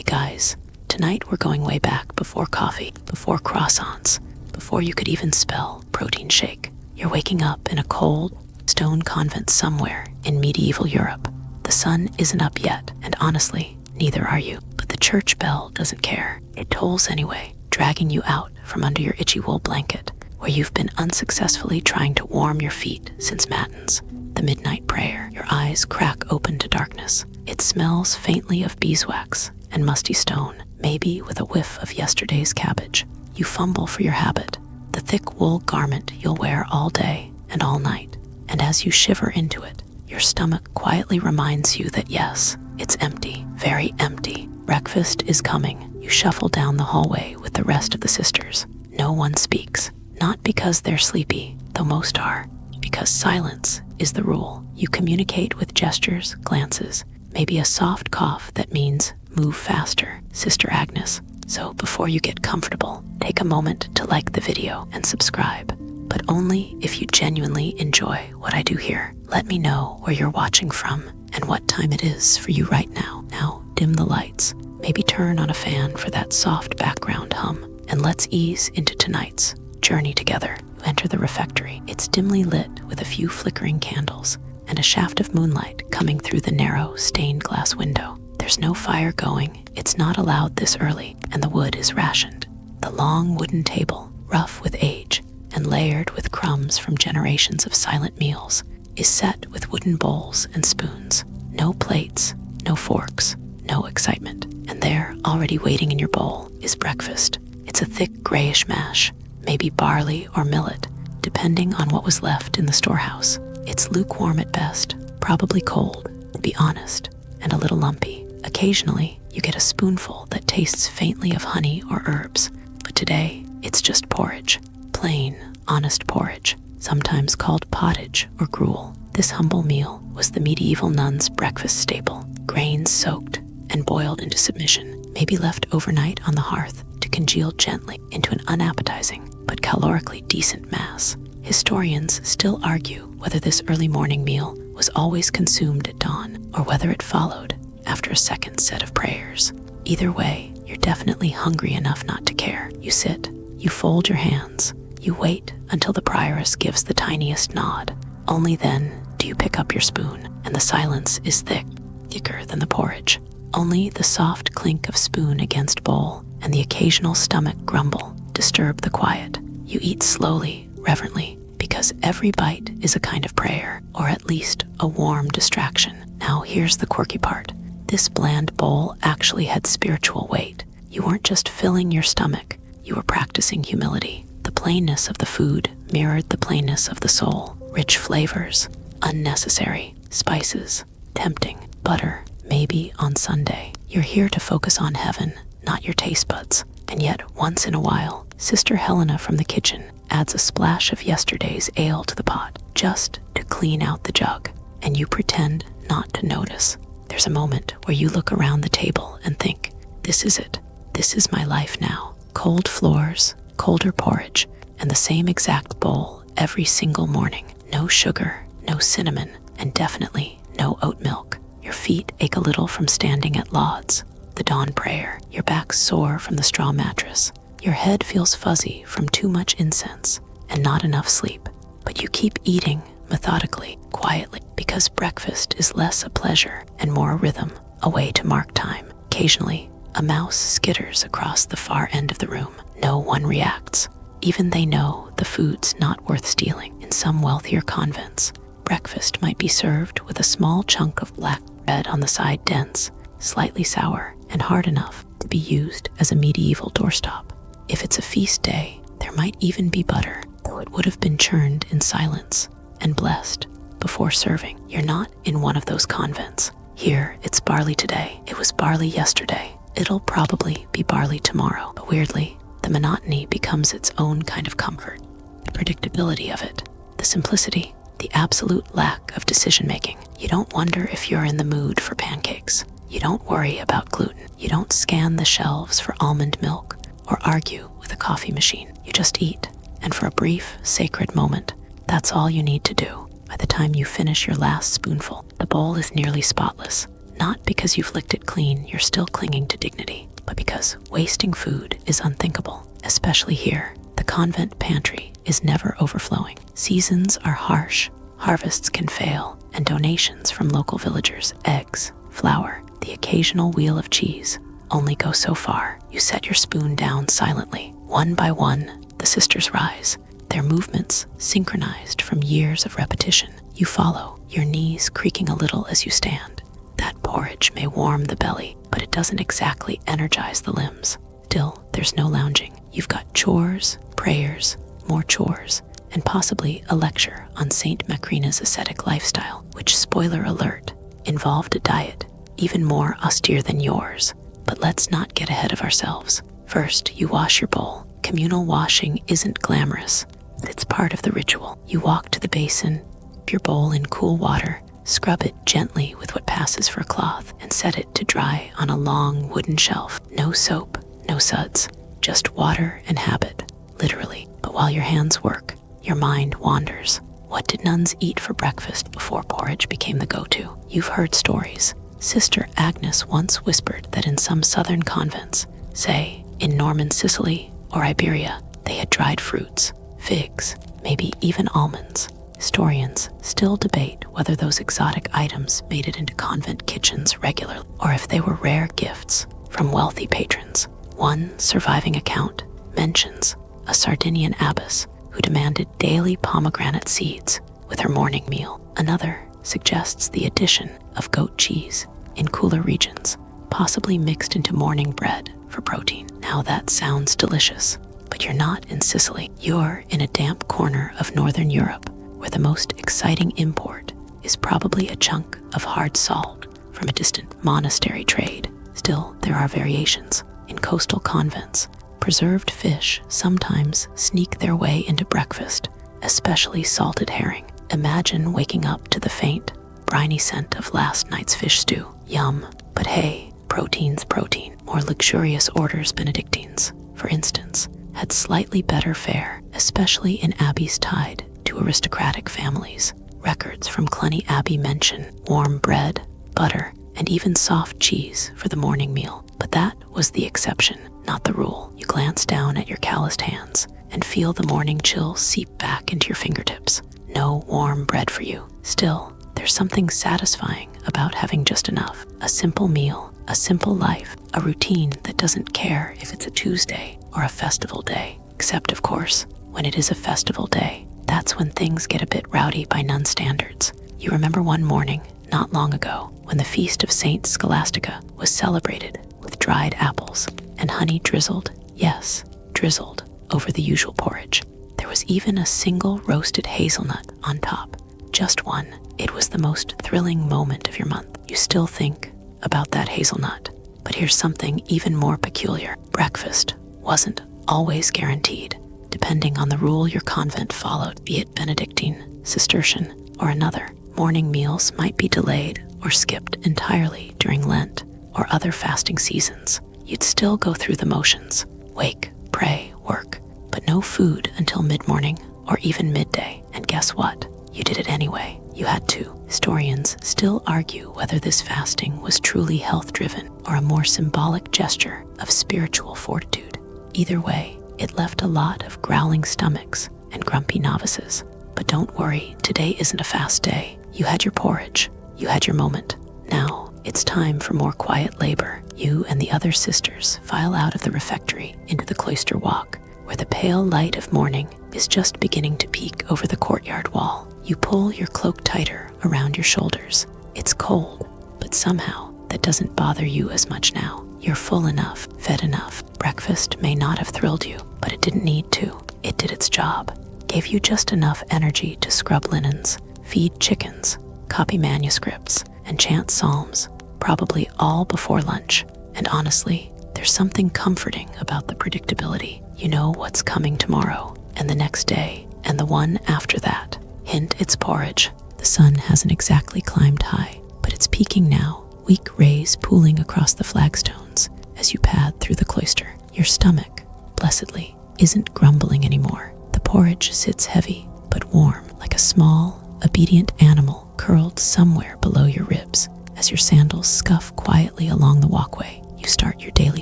guys. Tonight we're going way back before coffee, before croissants, before you could even spell protein shake. You're waking up in a cold, stone convent somewhere in medieval Europe. The sun isn't up yet, and honestly, neither are you. But the church bell doesn't care. It tolls anyway, dragging you out from under your itchy wool blanket, where you've been unsuccessfully trying to warm your feet since matins. The midnight prayer. Your eyes crack open to darkness. It smells faintly of beeswax and musty stone, maybe with a whiff of yesterday's cabbage. You fumble for your habit, the thick wool garment you'll wear all day and all night. And as you shiver into it, your stomach quietly reminds you that yes, it's empty, very empty. Breakfast is coming. You shuffle down the hallway with the rest of the sisters. No one speaks, not because they're sleepy, though most are, because silence is the rule. You communicate with gestures, glances, maybe a soft cough that means move faster, Sister Agnes. So before you get comfortable, take a moment to like the video and subscribe, but only if you genuinely enjoy what I do here. Let me know where you're watching from and what time it is for you right now. Now, dim the lights, maybe turn on a fan for that soft background hum, and let's ease into tonight's journey together. You enter the refectory. It's dimly lit with a few flickering candles and a shaft of moonlight coming through the narrow, stained glass window. There's no fire going, it's not allowed this early, and the wood is rationed. The long wooden table, rough with age and layered with crumbs from generations of silent meals, is set with wooden bowls and spoons. No plates, no forks, no excitement. And there, already waiting in your bowl, is breakfast. It's a thick grayish mash, maybe barley or millet, depending on what was left in the storehouse. It's lukewarm at best, probably cold, to be honest, and a little lumpy. Occasionally, you get a spoonful that tastes faintly of honey or herbs, but today, it's just porridge. Plain, honest porridge, sometimes called pottage or gruel. This humble meal was the medieval nuns' breakfast staple, grains soaked and boiled into submission, maybe left overnight on the hearth to congeal gently into an unappetizing but calorically decent mass. Historians still argue whether this early morning meal was always consumed at dawn or whether it followed after a second set of prayers. Either way, you're definitely hungry enough not to care. You sit, you fold your hands, you wait until the prioress gives the tiniest nod. Only then do you pick up your spoon, and the silence is thicker than the porridge. Only the soft clink of spoon against bowl and the occasional stomach grumble disturb the quiet. You eat slowly, reverently, because every bite is a kind of prayer, or at least a warm distraction. Now here's the quirky part. This bland bowl actually had spiritual weight. You weren't just filling your stomach, you were practicing humility. The plainness of the food mirrored the plainness of the soul. Rich flavors, unnecessary, spices, tempting, butter, maybe on Sunday. You're here to focus on heaven, not your taste buds. And yet, once in a while, Sister Helena from the kitchen adds a splash of yesterday's ale to the pot, just to clean out the jug. And you pretend not to notice. There's a moment where you look around the table and think, this is it. This is my life now. Cold floors, colder porridge, and the same exact bowl every single morning. No sugar, no cinnamon, and definitely no oat milk. Your feet ache a little from standing at lauds, the dawn prayer. Your back sore from the straw mattress. Your head feels fuzzy from too much incense and not enough sleep. But you keep eating methodically, quietly, because breakfast is less a pleasure and more a rhythm, a way to mark time. Occasionally, a mouse skitters across the far end of the room. No one reacts. Even they know the food's not worth stealing. In some wealthier convents, breakfast might be served with a small chunk of black bread on the side, dense, slightly sour, and hard enough to be used as a medieval doorstop. If it's a feast day, there might even be butter, though it would have been churned in silence and blessed before serving. You're not in one of those convents. Here, it's barley today. It was barley yesterday. It'll probably be barley tomorrow. But weirdly, the monotony becomes its own kind of comfort. The predictability of it, the simplicity, the absolute lack of decision-making. You don't wonder if you're in the mood for pancakes. You don't worry about gluten. You don't scan the shelves for almond milk or argue with a coffee machine. You just eat, and for a brief, sacred moment, that's all you need to do. By the time you finish your last spoonful, the bowl is nearly spotless. Not because you've licked it clean, you're still clinging to dignity, but because wasting food is unthinkable, especially here. The convent pantry is never overflowing. Seasons are harsh, harvests can fail, and donations from local villagers, eggs, flour, the occasional wheel of cheese, only go so far. You set your spoon down silently. One by one, the sisters rise, their movements synchronized from years of repetition. You follow, your knees creaking a little as you stand. That porridge may warm the belly, but it doesn't exactly energize the limbs. Still, there's no lounging. You've got chores, prayers, more chores, and possibly a lecture on Saint Macrina's ascetic lifestyle, which, spoiler alert, involved a diet even more austere than yours. But let's not get ahead of ourselves. First, you wash your bowl. Communal washing isn't glamorous, but it's part of the ritual. You walk to the basin, dip your bowl in cool water, scrub it gently with what passes for a cloth, and set it to dry on a long wooden shelf. No soap, no suds, just water and habit, literally. But while your hands work, your mind wanders. What did nuns eat for breakfast before porridge became the go-to? You've heard stories. Sister Agnes once whispered that in some southern convents, say in Norman Sicily or Iberia, they had dried fruits, figs, maybe even almonds. Historians still debate whether those exotic items made it into convent kitchens regularly, or if they were rare gifts from wealthy patrons. One surviving account mentions a Sardinian abbess who demanded daily pomegranate seeds with her morning meal. Another suggests the addition of goat cheese in cooler regions, possibly mixed into morning bread for protein. Now that sounds delicious, but you're not in Sicily. You're in a damp corner of northern Europe, where the most exciting import is probably a chunk of hard salt from a distant monastery trade. Still, there are variations. In coastal convents, preserved fish sometimes sneak their way into breakfast, especially salted herring. Imagine waking up to the faint, briny scent of last night's fish stew. Yum. But hey, protein's protein. More luxurious orders, Benedictines, for instance, had slightly better fare, especially in abbeys tied to aristocratic families. Records from Cluny Abbey mention warm bread, butter, and even soft cheese for the morning meal. But that was the exception, not the rule. You glance down at your calloused hands and feel the morning chill seep back into your fingertips. No warm bread for you. Still, there's something satisfying about having just enough. A simple meal, a simple life, a routine that doesn't care if it's a Tuesday or a festival day. Except, of course, when it is a festival day. That's when things get a bit rowdy by nun standards. You remember one morning, not long ago, when the feast of Saint Scholastica was celebrated with dried apples and honey drizzled, yes, drizzled, over the usual porridge. There was even a single roasted hazelnut on top. Just one. It was the most thrilling moment of your month. You still think about that hazelnut. But here's something even more peculiar. Breakfast wasn't always guaranteed, depending on the rule your convent followed, be it Benedictine, Cistercian, or another. Morning meals might be delayed or skipped entirely during Lent or other fasting seasons. You'd still go through the motions, wake, pray, work, but no food until mid-morning or even midday. And guess what? You did it anyway. You had to. Historians still argue whether this fasting was truly health-driven or a more symbolic gesture of spiritual fortitude. Either way, it left a lot of growling stomachs and grumpy novices. But don't worry, today isn't a fast day. You had your porridge. You had your moment. Now, it's time for more quiet labor. You and the other sisters file out of the refectory into the cloister walk, where the pale light of morning is just beginning to peek over the courtyard wall. You pull your cloak tighter around your shoulders. It's cold, but somehow that doesn't bother you as much now. You're full enough, fed enough. Breakfast may not have thrilled you, but it didn't need to. It did its job. Gave you just enough energy to scrub linens, feed chickens, copy manuscripts, and chant psalms, probably all before lunch. And honestly, there's something comforting about the predictability. You know what's coming tomorrow, and the next day, and the one after that. Hint, it's porridge. The sun hasn't exactly climbed high, but it's peaking now, weak rays pooling across the flagstones as you pad through the cloister. Your stomach, blessedly, isn't grumbling anymore. The porridge sits heavy, but warm, like a small, obedient animal curled somewhere below your ribs. As your sandals scuff quietly along the walkway, you start your daily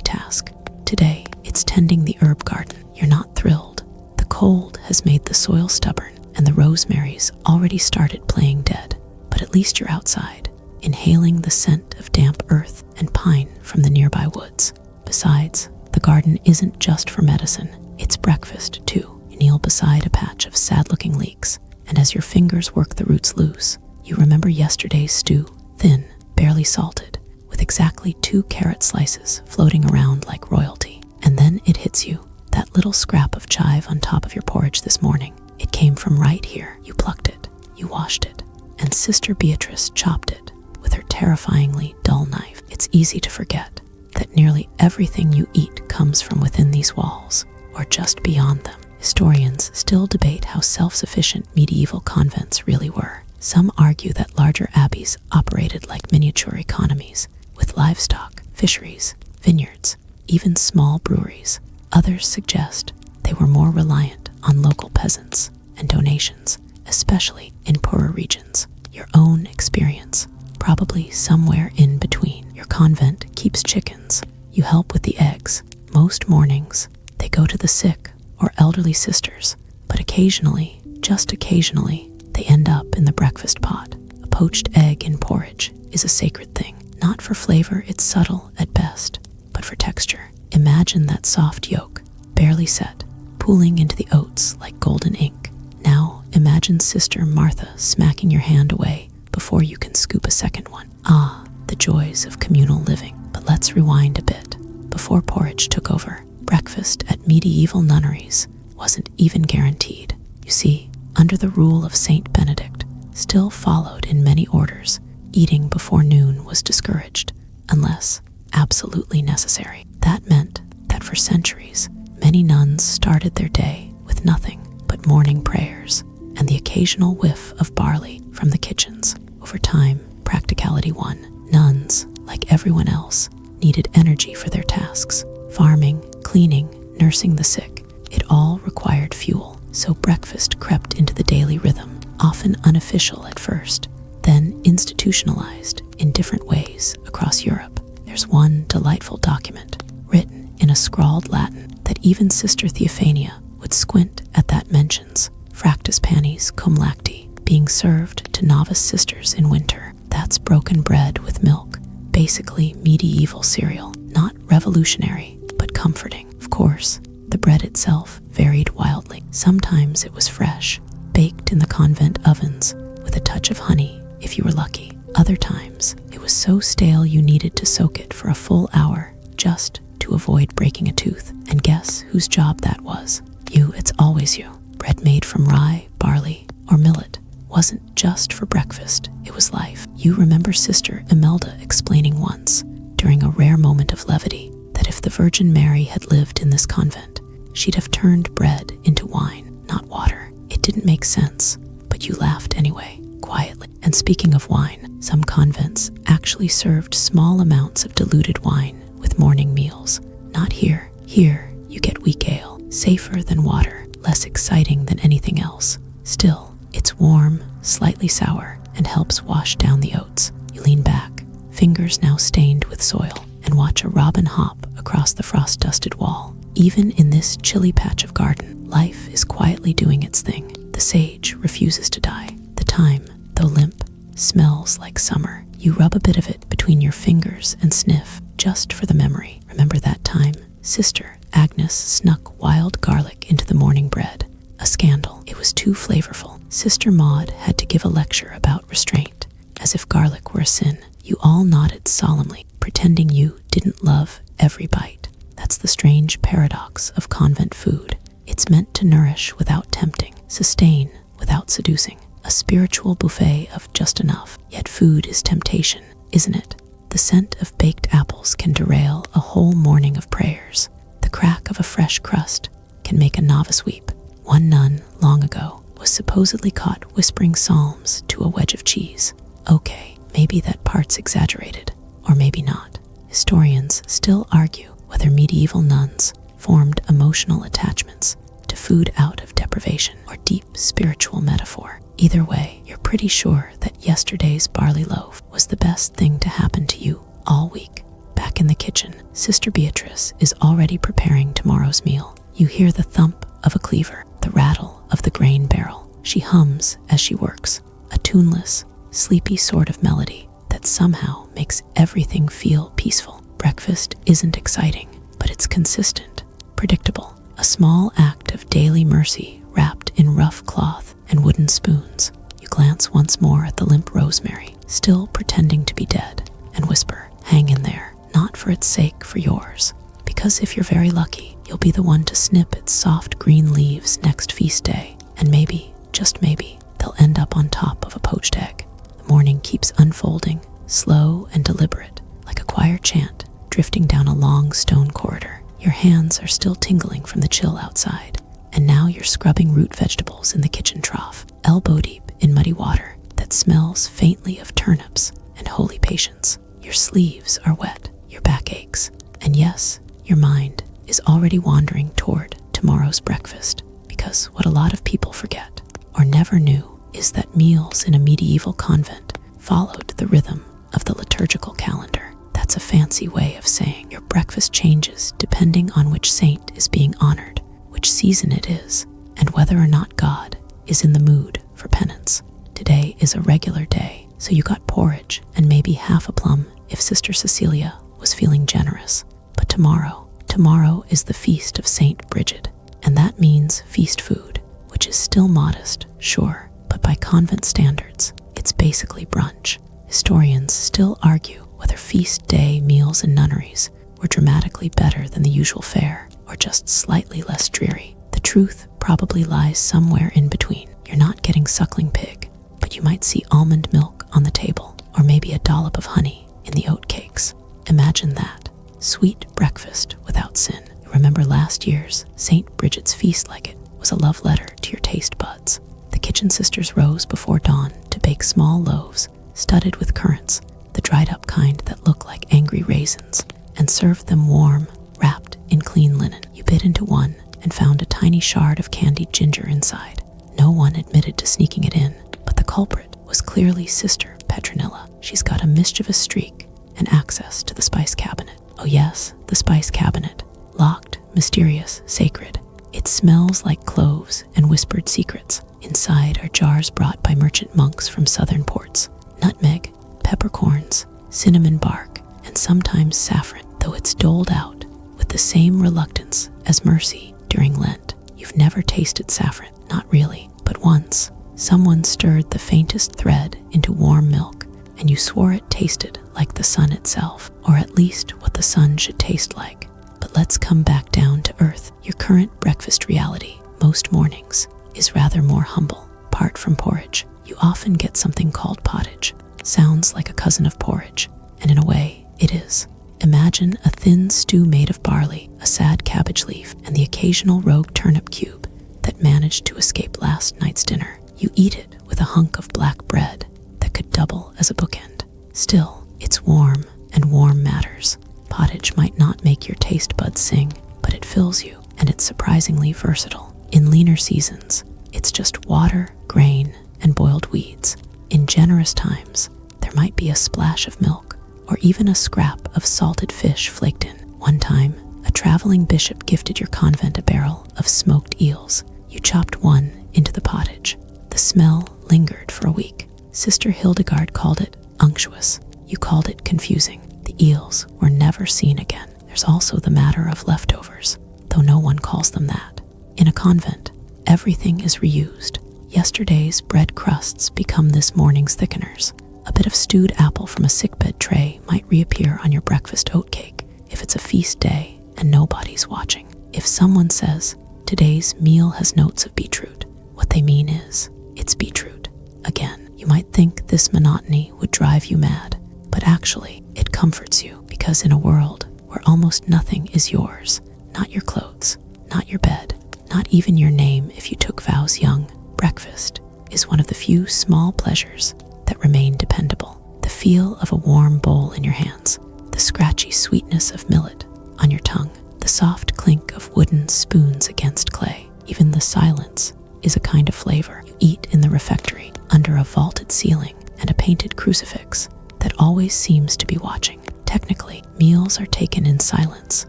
task. Today, it's tending the herb garden. You're not thrilled. The cold has made the soil stubborn, and the rosemary's already started playing dead. But at least you're outside, inhaling the scent of damp earth and pine from the nearby woods. Besides, the garden isn't just for medicine, it's breakfast too. You kneel beside a patch of sad-looking leeks, and as your fingers work the roots loose, you remember yesterday's stew, thin, barely salted, with exactly 2 carrot slices floating around like royalty. And then it hits you, that little scrap of chive on top of your porridge this morning. It came from right here. You plucked it, you washed it, and Sister Beatrice chopped it with her terrifyingly dull knife. It's easy to forget that nearly everything you eat comes from within these walls, or just beyond them. Historians still debate how self-sufficient medieval convents really were. Some argue that larger abbeys operated like miniature economies, with livestock, fisheries, vineyards, even small breweries. Others suggest they were more reliant on local peasants and donations, especially in poorer regions. Your own experience, probably somewhere in between. Your convent keeps chickens. You help with the eggs. Most mornings, they go to the sick or elderly sisters, but occasionally, just occasionally, they end up in the breakfast pot. A poached egg in porridge is a sacred thing. Not for flavor, it's subtle at best, but for texture. Imagine that soft yolk, barely set, pooling into the oats like golden ink. Now imagine Sister Martha smacking your hand away before you can scoop a second one. Ah, the joys of communal living. But let's rewind a bit. Before porridge took over, breakfast at medieval nunneries wasn't even guaranteed. You see, under the rule of Saint Benedict, still followed in many orders, eating before noon was discouraged, unless absolutely necessary. That meant that for centuries, many nuns started their day with nothing but morning prayers and the occasional whiff of barley from the kitchens. Over time, practicality won. Nuns, like everyone else, needed energy for their tasks. Farming, cleaning, nursing the sick, it all required fuel. So breakfast crept into the daily rhythm, often unofficial at first, then institutionalized in different ways across Europe. There's one delightful document, written in a scrawled Latin, that even Sister Theophania would squint at. That mentions fractus panis cum lacti being served to novice sisters in winter. That's broken bread with milk, basically medieval cereal, not revolutionary, but comforting. Of course, the bread itself varied wildly. Sometimes it was fresh, baked in the convent ovens with a touch of honey if you were lucky. Other times, it was so stale you needed to soak it for a full hour just to avoid breaking a tooth. And guess whose job that was? You. It's always you. Bread made from rye, barley, or millet wasn't just for breakfast, it was life. You remember Sister Imelda explaining once, during a rare moment of levity, that if the Virgin Mary had lived in this convent, she'd have turned bread into wine, not water. It didn't make sense, but you laughed anyway, quietly. And speaking of wine, some convents actually served small amounts of diluted wine with morning meals. Not here. Here, you get weak ale, safer than water, less exciting than anything else. Still, it's warm, slightly sour, and helps wash down the oats. You lean back, fingers now stained with soil, and watch a robin hop across the frost-dusted wall. Even in this chilly patch of garden, life is quietly doing its thing. The sage refuses to die. The thyme, though limp, smells like summer. You rub a bit of it between your fingers and sniff, just for the memory. Remember that time Sister Agnes snuck wild garlic into the morning bread? A scandal. It was too flavorful. Sister Maud had to give a lecture about restraint, as if garlic were a sin. You all nodded solemnly, pretending you didn't love every bite. That's the strange paradox of convent food. It's meant to nourish without tempting, sustain without seducing, a spiritual buffet of just enough. Yet food is temptation, isn't it? The scent of baked apples can derail a whole morning of prayers. The crack of a fresh crust can make a novice weep. One nun, long ago, was supposedly caught whispering psalms to a wedge of cheese. Okay, maybe that part's exaggerated, or maybe not. Historians still argue whether medieval nuns formed emotional attachments to food out of deprivation or deep spiritual metaphor. Either way, you're pretty sure that yesterday's barley loaf was the best thing to happen to you all week. Back in the kitchen, Sister Beatrice is already preparing tomorrow's meal. You hear the thump of a cleaver, the rattle of the grain barrel. She hums as she works, a tuneless, sleepy sort of melody that somehow makes everything feel peaceful. Breakfast isn't exciting, but it's consistent, predictable, a small act of daily mercy wrapped in rough cloth and wooden spoons. You glance once more at the limp rosemary, still pretending to be dead, and whisper, "Hang in there, not for its sake, for yours. Because if you're very lucky, you'll be the one to snip its soft green leaves next feast day, and maybe, just maybe, they'll end up on top of a poached egg." The morning keeps unfolding, slow and deliberate, like a choir chant drifting down a long stone corridor. Your hands are still tingling from the chill outside, and now you're scrubbing root vegetables in the kitchen trough, elbow deep in muddy water that smells faintly of turnips and holy patience. Your sleeves are wet, your back aches, and yes, your mind is already wandering toward tomorrow's breakfast, because what a lot of people forget or never knew is that meals in a medieval convent followed the rhythm of the liturgical calendar. That's a fancy way of saying your breakfast changes depending on which saint is being honored, which season it is, and whether or not God is in the mood for penance. Today is a regular day, so you got porridge and maybe half a plum if Sister Cecilia was feeling generous. But tomorrow is the feast of Saint Bridget, and that means feast food, which is still modest, sure, but by convent standards, it's basically brunch. Historians still argue whether feast day meals in nunneries were dramatically better than the usual fare, or just slightly less dreary. The truth probably lies somewhere in between. You're not getting suckling pig, but you might see almond milk on the table, or maybe a dollop of honey in the oat cakes. Imagine that. Sweet breakfast without sin. Remember last year's St. Bridget's feast like it was a love letter to your taste buds. The kitchen sisters rose before dawn to bake small loaves studded with currants, the dried up kind that look like angry raisins, and served them warm, wrapped in clean linen. You bit into one and found a tiny shard of candied ginger inside. No one admitted to sneaking it in, but the culprit was clearly Sister Petronilla. She's got a mischievous streak and access to the spice cabinet. Oh yes, the spice cabinet. Locked, mysterious, sacred. It smells like cloves and whispered secrets. Inside are jars brought by merchant monks from southern ports. Nutmeg, peppercorns, cinnamon bark, and sometimes saffron, though it's doled out with the same reluctance as mercy during Lent. You've never tasted saffron, not really, but once. Someone stirred the faintest thread into warm milk, and you swore it tasted like the sun itself, or at least what the sun should taste like. But let's come back down to earth. Your current breakfast reality, most mornings, is rather more humble. Apart from porridge, you often get something called pottage. Sounds like a cousin of porridge, and in a way, it is. Imagine a thin stew made of barley, a sad cabbage leaf, and the occasional rogue turnip cube that managed to escape last night's dinner. You eat it with a hunk of black bread that could double as a bookend. Still, it's warm, and warm matters. Pottage might not make your taste buds sing, but it fills you, and it's surprisingly versatile. In leaner seasons, it's just water, grain, and boiled weeds. In generous times, there might be a splash of milk, or even a scrap of salted fish flaked in. One time, a traveling bishop gifted your convent a barrel of smoked eels. You chopped one into the pottage. The smell lingered for a week. Sister Hildegard called it unctuous. You called it confusing. The eels were never seen again. There's also the matter of leftovers, though no one calls them that. In a convent, everything is reused. Yesterday's bread crusts become this morning's thickeners. A bit of stewed apple from a sickbed tray might reappear on your breakfast oatcake if it's a feast day and nobody's watching. If someone says, today's meal has notes of beetroot, what they mean is, it's beetroot. Again, you might think this monotony would drive you mad, but actually, it comforts you, because in a world where almost nothing is yours, not your clothes, not your bed, not even your name if you took vows young, breakfast is one of the few small pleasures that remain dependable. The feel of a warm bowl in your hands, the scratchy sweetness of millet on your tongue, the soft clink of wooden spoons against clay. Even the silence is a kind of flavor. You eat in the refectory, under a vaulted ceiling and a painted crucifix that always seems to be watching. Technically, meals are taken in silence,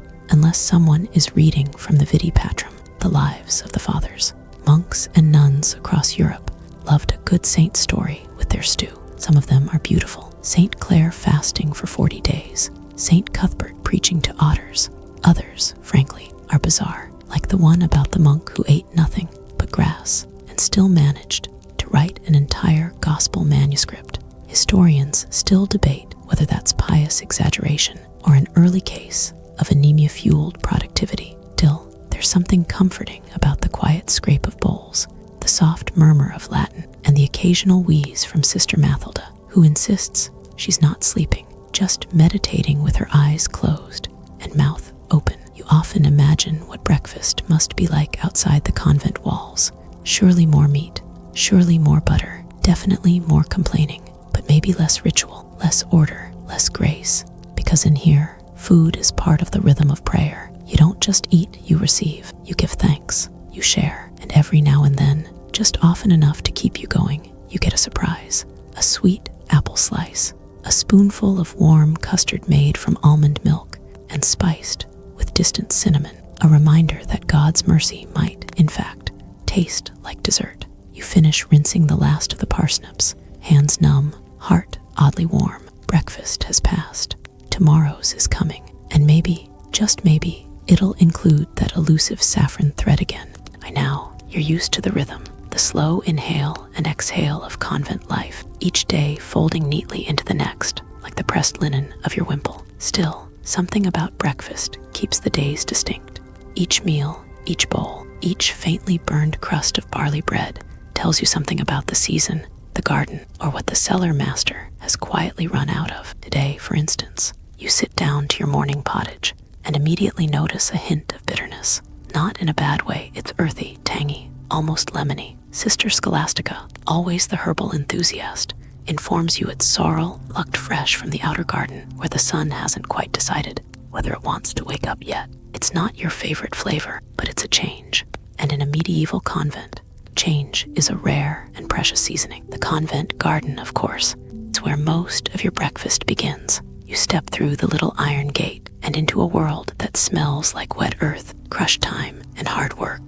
unless someone is reading from the Vitae Patrum, the lives of the fathers. Monks and nuns across Europe loved a good saint story with their stew. Some of them are beautiful. Saint Clare fasting for 40 days, Saint Cuthbert preaching to otters. Others, frankly, are bizarre, like the one about the monk who ate nothing but grass and still managed to write an entire gospel manuscript. Historians still debate whether that's pious exaggeration or an early case of anemia-fueled productivity. Still, there's something comforting about the quiet scrape of bowls, the soft murmur of Latin, and the occasional wheeze from Sister Mathilda, who insists she's not sleeping, just meditating with her eyes closed and mouth open. You often imagine what breakfast must be like outside the convent walls. Surely more meat, surely more butter, definitely more complaining, but maybe less ritual, less order, less grace. Because in here, food is part of the rhythm of prayer. You don't just eat, you receive. You give thanks, you share, and every now and then, just often enough to keep you going, you get a surprise. A sweet apple slice, a spoonful of warm custard made from almond milk and spiced with distant cinnamon, a reminder that God's mercy might, in fact, taste like dessert. You finish rinsing the last of the parsnips, hands numb, heart oddly warm. Breakfast has passed. Tomorrow's is coming, and maybe, just maybe, it'll include that elusive saffron thread again. By now, you're used to the rhythm, the slow inhale and exhale of convent life, each day folding neatly into the next, like the pressed linen of your wimple. Still, something about breakfast keeps the days distinct. Each meal, each bowl, each faintly burned crust of barley bread tells you something about the season, the garden, or what the cellar master has quietly run out of. Today, for instance, you sit down to your morning pottage and immediately notice a hint of bitterness. Not in a bad way, it's earthy, tangy, almost lemony. Sister Scholastica, always the herbal enthusiast, informs you it's sorrel plucked fresh from the outer garden where the sun hasn't quite decided whether it wants to wake up yet. It's not your favorite flavor, but it's a change. And in a medieval convent, change is a rare and precious seasoning. The convent garden, of course, it's where most of your breakfast begins. You step through the little iron gate and into a world that smells like wet earth, crushed time, and hard work.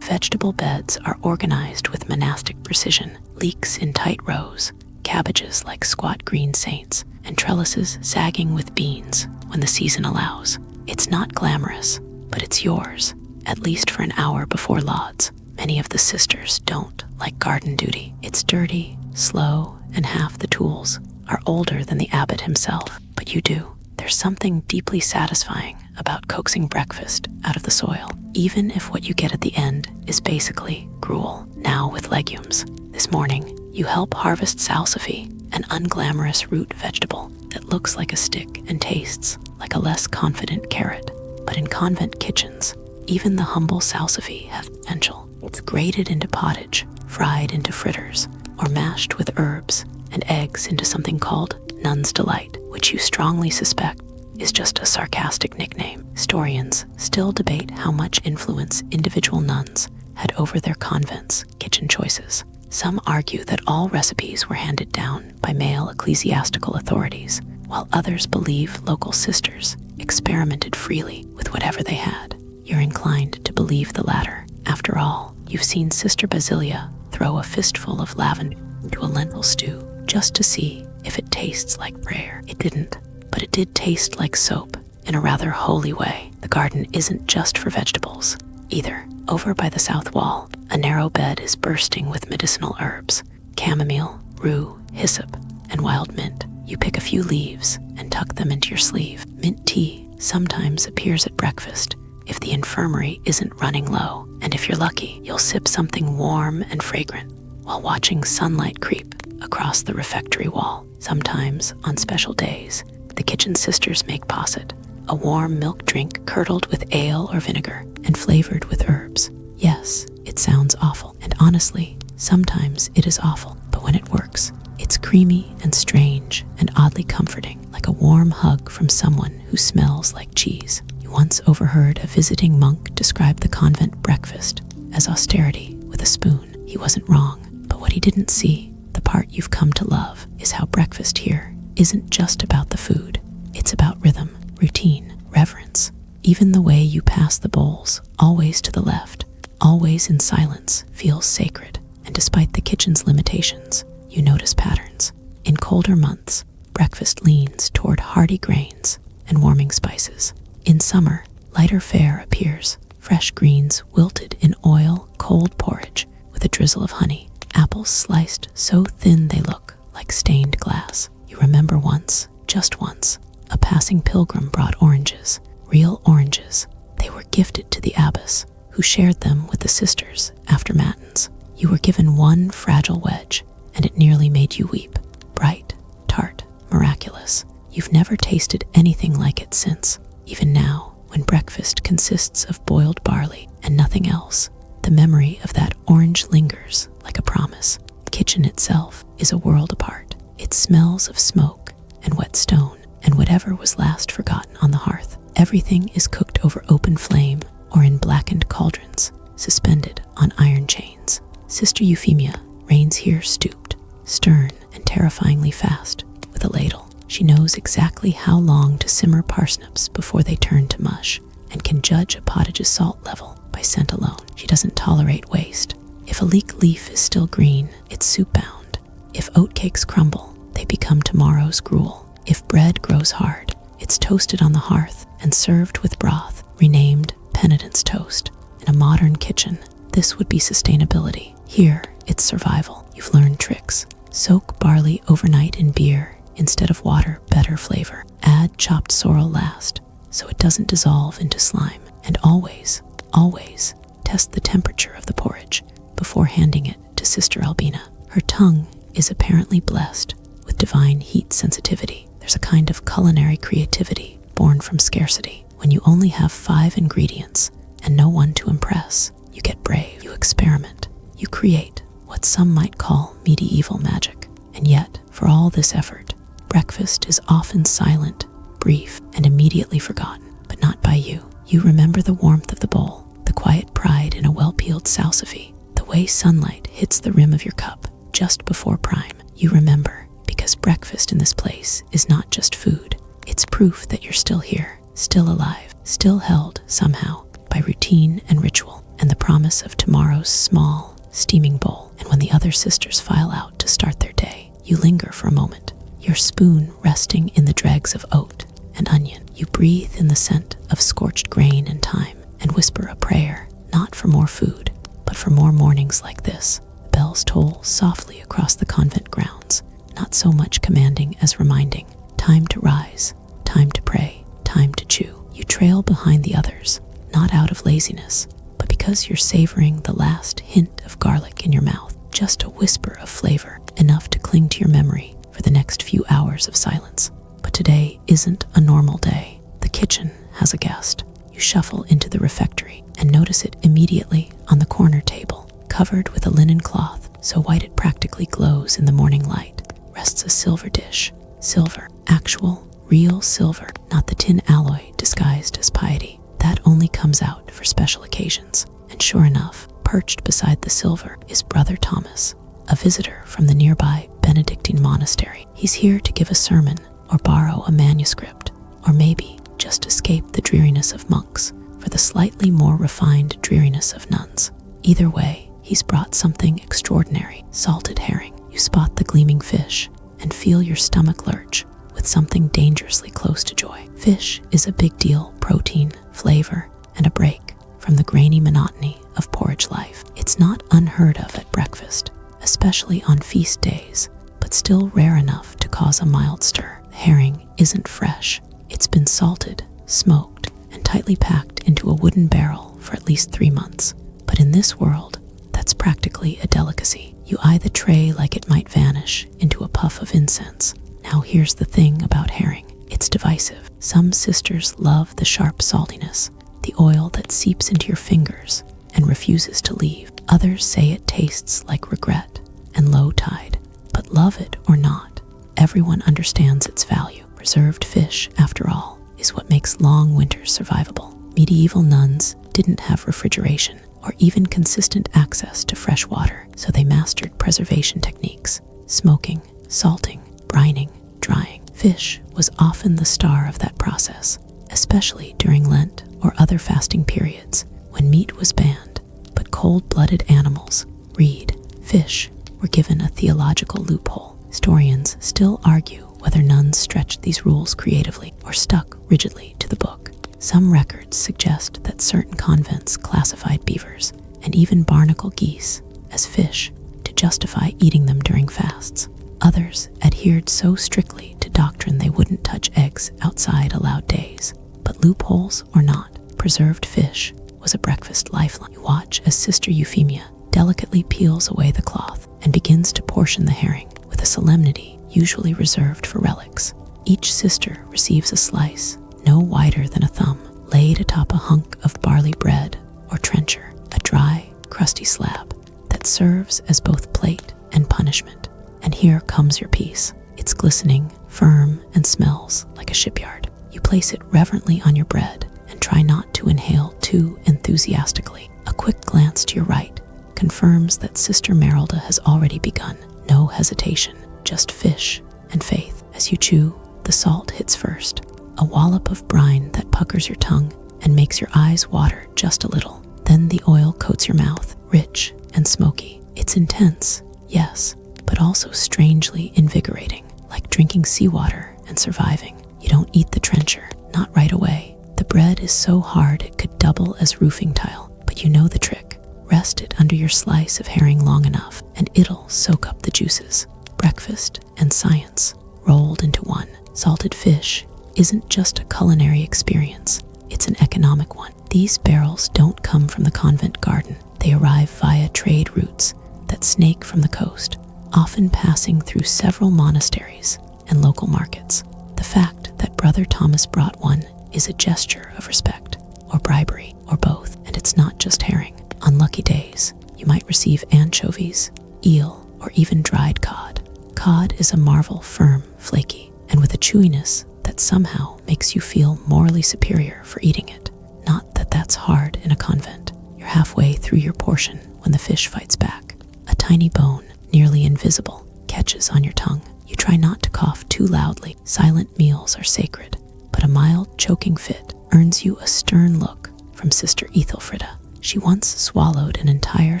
Vegetable beds are organized with monastic precision, leeks in tight rows, cabbages like squat green saints, and trellises sagging with beans when the season allows. It's not glamorous, but it's yours, at least for an hour before lauds. Many of the sisters don't like garden duty. It's dirty, slow, and half the tools are older than the abbot himself, but you do. There's something deeply satisfying about coaxing breakfast out of the soil, even if what you get at the end is basically gruel, now with legumes. This morning, you help harvest salsify, an unglamorous root vegetable that looks like a stick and tastes like a less confident carrot. But in convent kitchens, even the humble salsify has potential. It's grated into pottage, fried into fritters, or mashed with herbs and eggs into something called Nun's Delight, which you strongly suspect is just a sarcastic nickname. Historians still debate how much influence individual nuns had over their convent's kitchen choices. Some argue that all recipes were handed down by male ecclesiastical authorities, while others believe local sisters experimented freely with whatever they had. You're inclined to believe the latter. After all, you've seen Sister Basilia throw a fistful of lavender into a lentil stew just to see if it tastes like prayer. It didn't, but it did taste like soap in a rather holy way. The garden isn't just for vegetables either. Over by the south wall, a narrow bed is bursting with medicinal herbs, chamomile, rue, hyssop, and wild mint. You pick a few leaves and tuck them into your sleeve. Mint tea sometimes appears at breakfast if the infirmary isn't running low, and if you're lucky, you'll sip something warm and fragrant while watching sunlight creep across the refectory wall. Sometimes, on special days, the kitchen sisters make posset, a warm milk drink curdled with ale or vinegar and flavored with herbs. Yes, it sounds awful, and honestly, sometimes it is awful, but when it works, it's creamy and strange and oddly comforting, like a warm hug from someone who smells like cheese. You once overheard a visiting monk describe the convent breakfast as austerity with a spoon. He wasn't wrong, but what he didn't see, the part you've come to love is how breakfast here isn't just about the food. It's about rhythm, routine, reverence. Even the way you pass the bowls, always to the left, always in silence, feels sacred. And despite the kitchen's limitations, you notice patterns. In colder months, breakfast leans toward hearty grains and warming spices. In summer, lighter fare appears, fresh greens wilted in oil, cold porridge with a drizzle of honey, apples sliced so thin they look like stained glass. You remember once, just once, a passing pilgrim brought oranges, real oranges. They were gifted to the abbess, who shared them with the sisters after matins. You were given one fragile wedge, and it nearly made you weep. Bright, tart, miraculous. You've never tasted anything like it since. Even now, when breakfast consists of boiled barley and nothing else, the memory of that orange lingers like a promise. The kitchen itself is a world apart. It smells of smoke and wet stone and whatever was last forgotten on the hearth. Everything is cooked over open flame or in blackened cauldrons, suspended on iron chains. Sister Euphemia reigns here stooped, stern and terrifyingly fast, with a ladle. She knows exactly how long to simmer parsnips before they turn to mush, and can judge a pottage's salt level by scent alone. She doesn't tolerate waste. If a leek leaf is still green, it's soup-bound. If oatcakes crumble, they become tomorrow's gruel. If bread grows hard, it's toasted on the hearth and served with broth, renamed penitent's toast. In a modern kitchen, this would be sustainability. Here, it's survival. You've learned tricks. Soak barley overnight in beer instead of water, better flavor. Add chopped sorrel last, so it doesn't dissolve into slime. And always, always test the temperature of the porridge before handing it to Sister Albina. Her tongue is apparently blessed with divine heat sensitivity. There's a kind of culinary creativity born from scarcity. When you only have 5 ingredients and no one to impress, you get brave, you experiment, you create what some might call medieval magic. And yet, for all this effort, breakfast is often silent, brief, and immediately forgotten, but not by you. You remember the warmth of the bowl, the quiet pride in a well-peeled salsify, the way sunlight hits the rim of your cup just before prime. You remember, because breakfast in this place is not just food. It's proof that you're still here, still alive, still held, somehow, by routine and ritual, and the promise of tomorrow's small, steaming bowl. And when the other sisters file out to start their day, you linger for a moment, your spoon resting in the dregs of oat and onion. You breathe in the scent of scorched grain and thyme, and whisper a prayer, not for more food, but for more mornings like this. The bells toll softly across the convent grounds, not so much commanding as reminding. Time to rise, time to pray, time to chew. You trail behind the others, not out of laziness, but because you're savoring the last hint of garlic in your mouth, just a whisper of flavor, enough to cling to your memory for the next few hours of silence. But today isn't a normal day. The kitchen has a guest. You shuffle into the refectory and notice it immediately on the corner table, covered with a linen cloth so white it practically glows in the morning light, rests a silver dish. Silver, actual, real silver, not the tin alloy disguised as piety. That only comes out for special occasions. And sure enough, perched beside the silver is Brother Thomas, a visitor from the nearby Benedictine monastery. He's here to give a sermon, or borrow a manuscript, or maybe just escape the dreariness of monks for the slightly more refined dreariness of nuns. Either way, he's brought something extraordinary. Salted herring. You spot the gleaming fish and feel your stomach lurch with something dangerously close to joy. Fish is a big deal. Protein, flavor, and a break from the grainy monotony of porridge life. It's not unheard of at breakfast, especially on feast days, but still rare enough to cause a mild stir. The herring isn't fresh. It's been salted, smoked, and tightly packed into a wooden barrel for at least 3 months. But in this world, that's practically a delicacy. You eye the tray like it might vanish into a puff of incense. Now here's the thing about herring. It's divisive. Some sisters love the sharp saltiness, the oil that seeps into your fingers and refuses to leave. Others say it tastes like regret and low tide. But love it or not, everyone understands its value. Preserved fish, after all, is what makes long winters survivable. Medieval nuns didn't have refrigeration or even consistent access to fresh water, so they mastered preservation techniques. smoking, salting, brining, drying. Fish was often the star of that process, especially during Lent or other fasting periods when meat was banned. But cold-blooded animals, read, fish, were given a theological loophole. Historians still argue whether nuns stretched these rules creatively or stuck rigidly to the book. Some records suggest that certain convents classified beavers and even barnacle geese as fish to justify eating them during fasts. Others adhered so strictly to doctrine they wouldn't touch eggs outside allowed days. But loopholes or not, preserved fish was a breakfast lifeline. You watch as Sister Euphemia delicately peels away the cloth and begins to portion the herring with a solemnity usually reserved for relics. Each sister receives a slice, no wider than a thumb, laid atop a hunk of barley bread or trencher, a dry, crusty slab that serves as both plate and punishment. And here comes your piece. It's glistening, firm, and smells like a shipyard. You place it reverently on your bread and try not to inhale too enthusiastically. A quick glance to your right confirms that Sister Merelda has already begun. No hesitation, just fish and faith. As you chew, the salt hits first, a wallop of brine that puckers your tongue and makes your eyes water just a little. Then the oil coats your mouth, rich and smoky. It's intense, yes, but also strangely invigorating, like drinking seawater and surviving. You don't eat the trencher, not right away. The bread is so hard it could double as roofing tile, but you know the trick. Rest it under your slice of herring long enough, and it'll soak up the juices. Breakfast and science rolled into one. Salted fish isn't just a culinary experience, it's an economic one. These barrels don't come from the convent garden. They arrive via trade routes that snake from the coast, often passing through several monasteries and local markets. The fact that Brother Thomas brought one is a gesture of respect, or bribery, or both, and it's not just herring. On lucky days, you might receive anchovies, eel, or even dried cod. Cod is a marvel, firm, flaky, and with a chewiness that somehow makes you feel morally superior for eating it. Not that that's hard in a convent. You're halfway through your portion when the fish fights back. A tiny bone, nearly invisible, catches on your tongue. You try not to cough too loudly. Silent meals are sacred, but a mild choking fit earns you a stern look from Sister Ethelfrida. She once swallowed an entire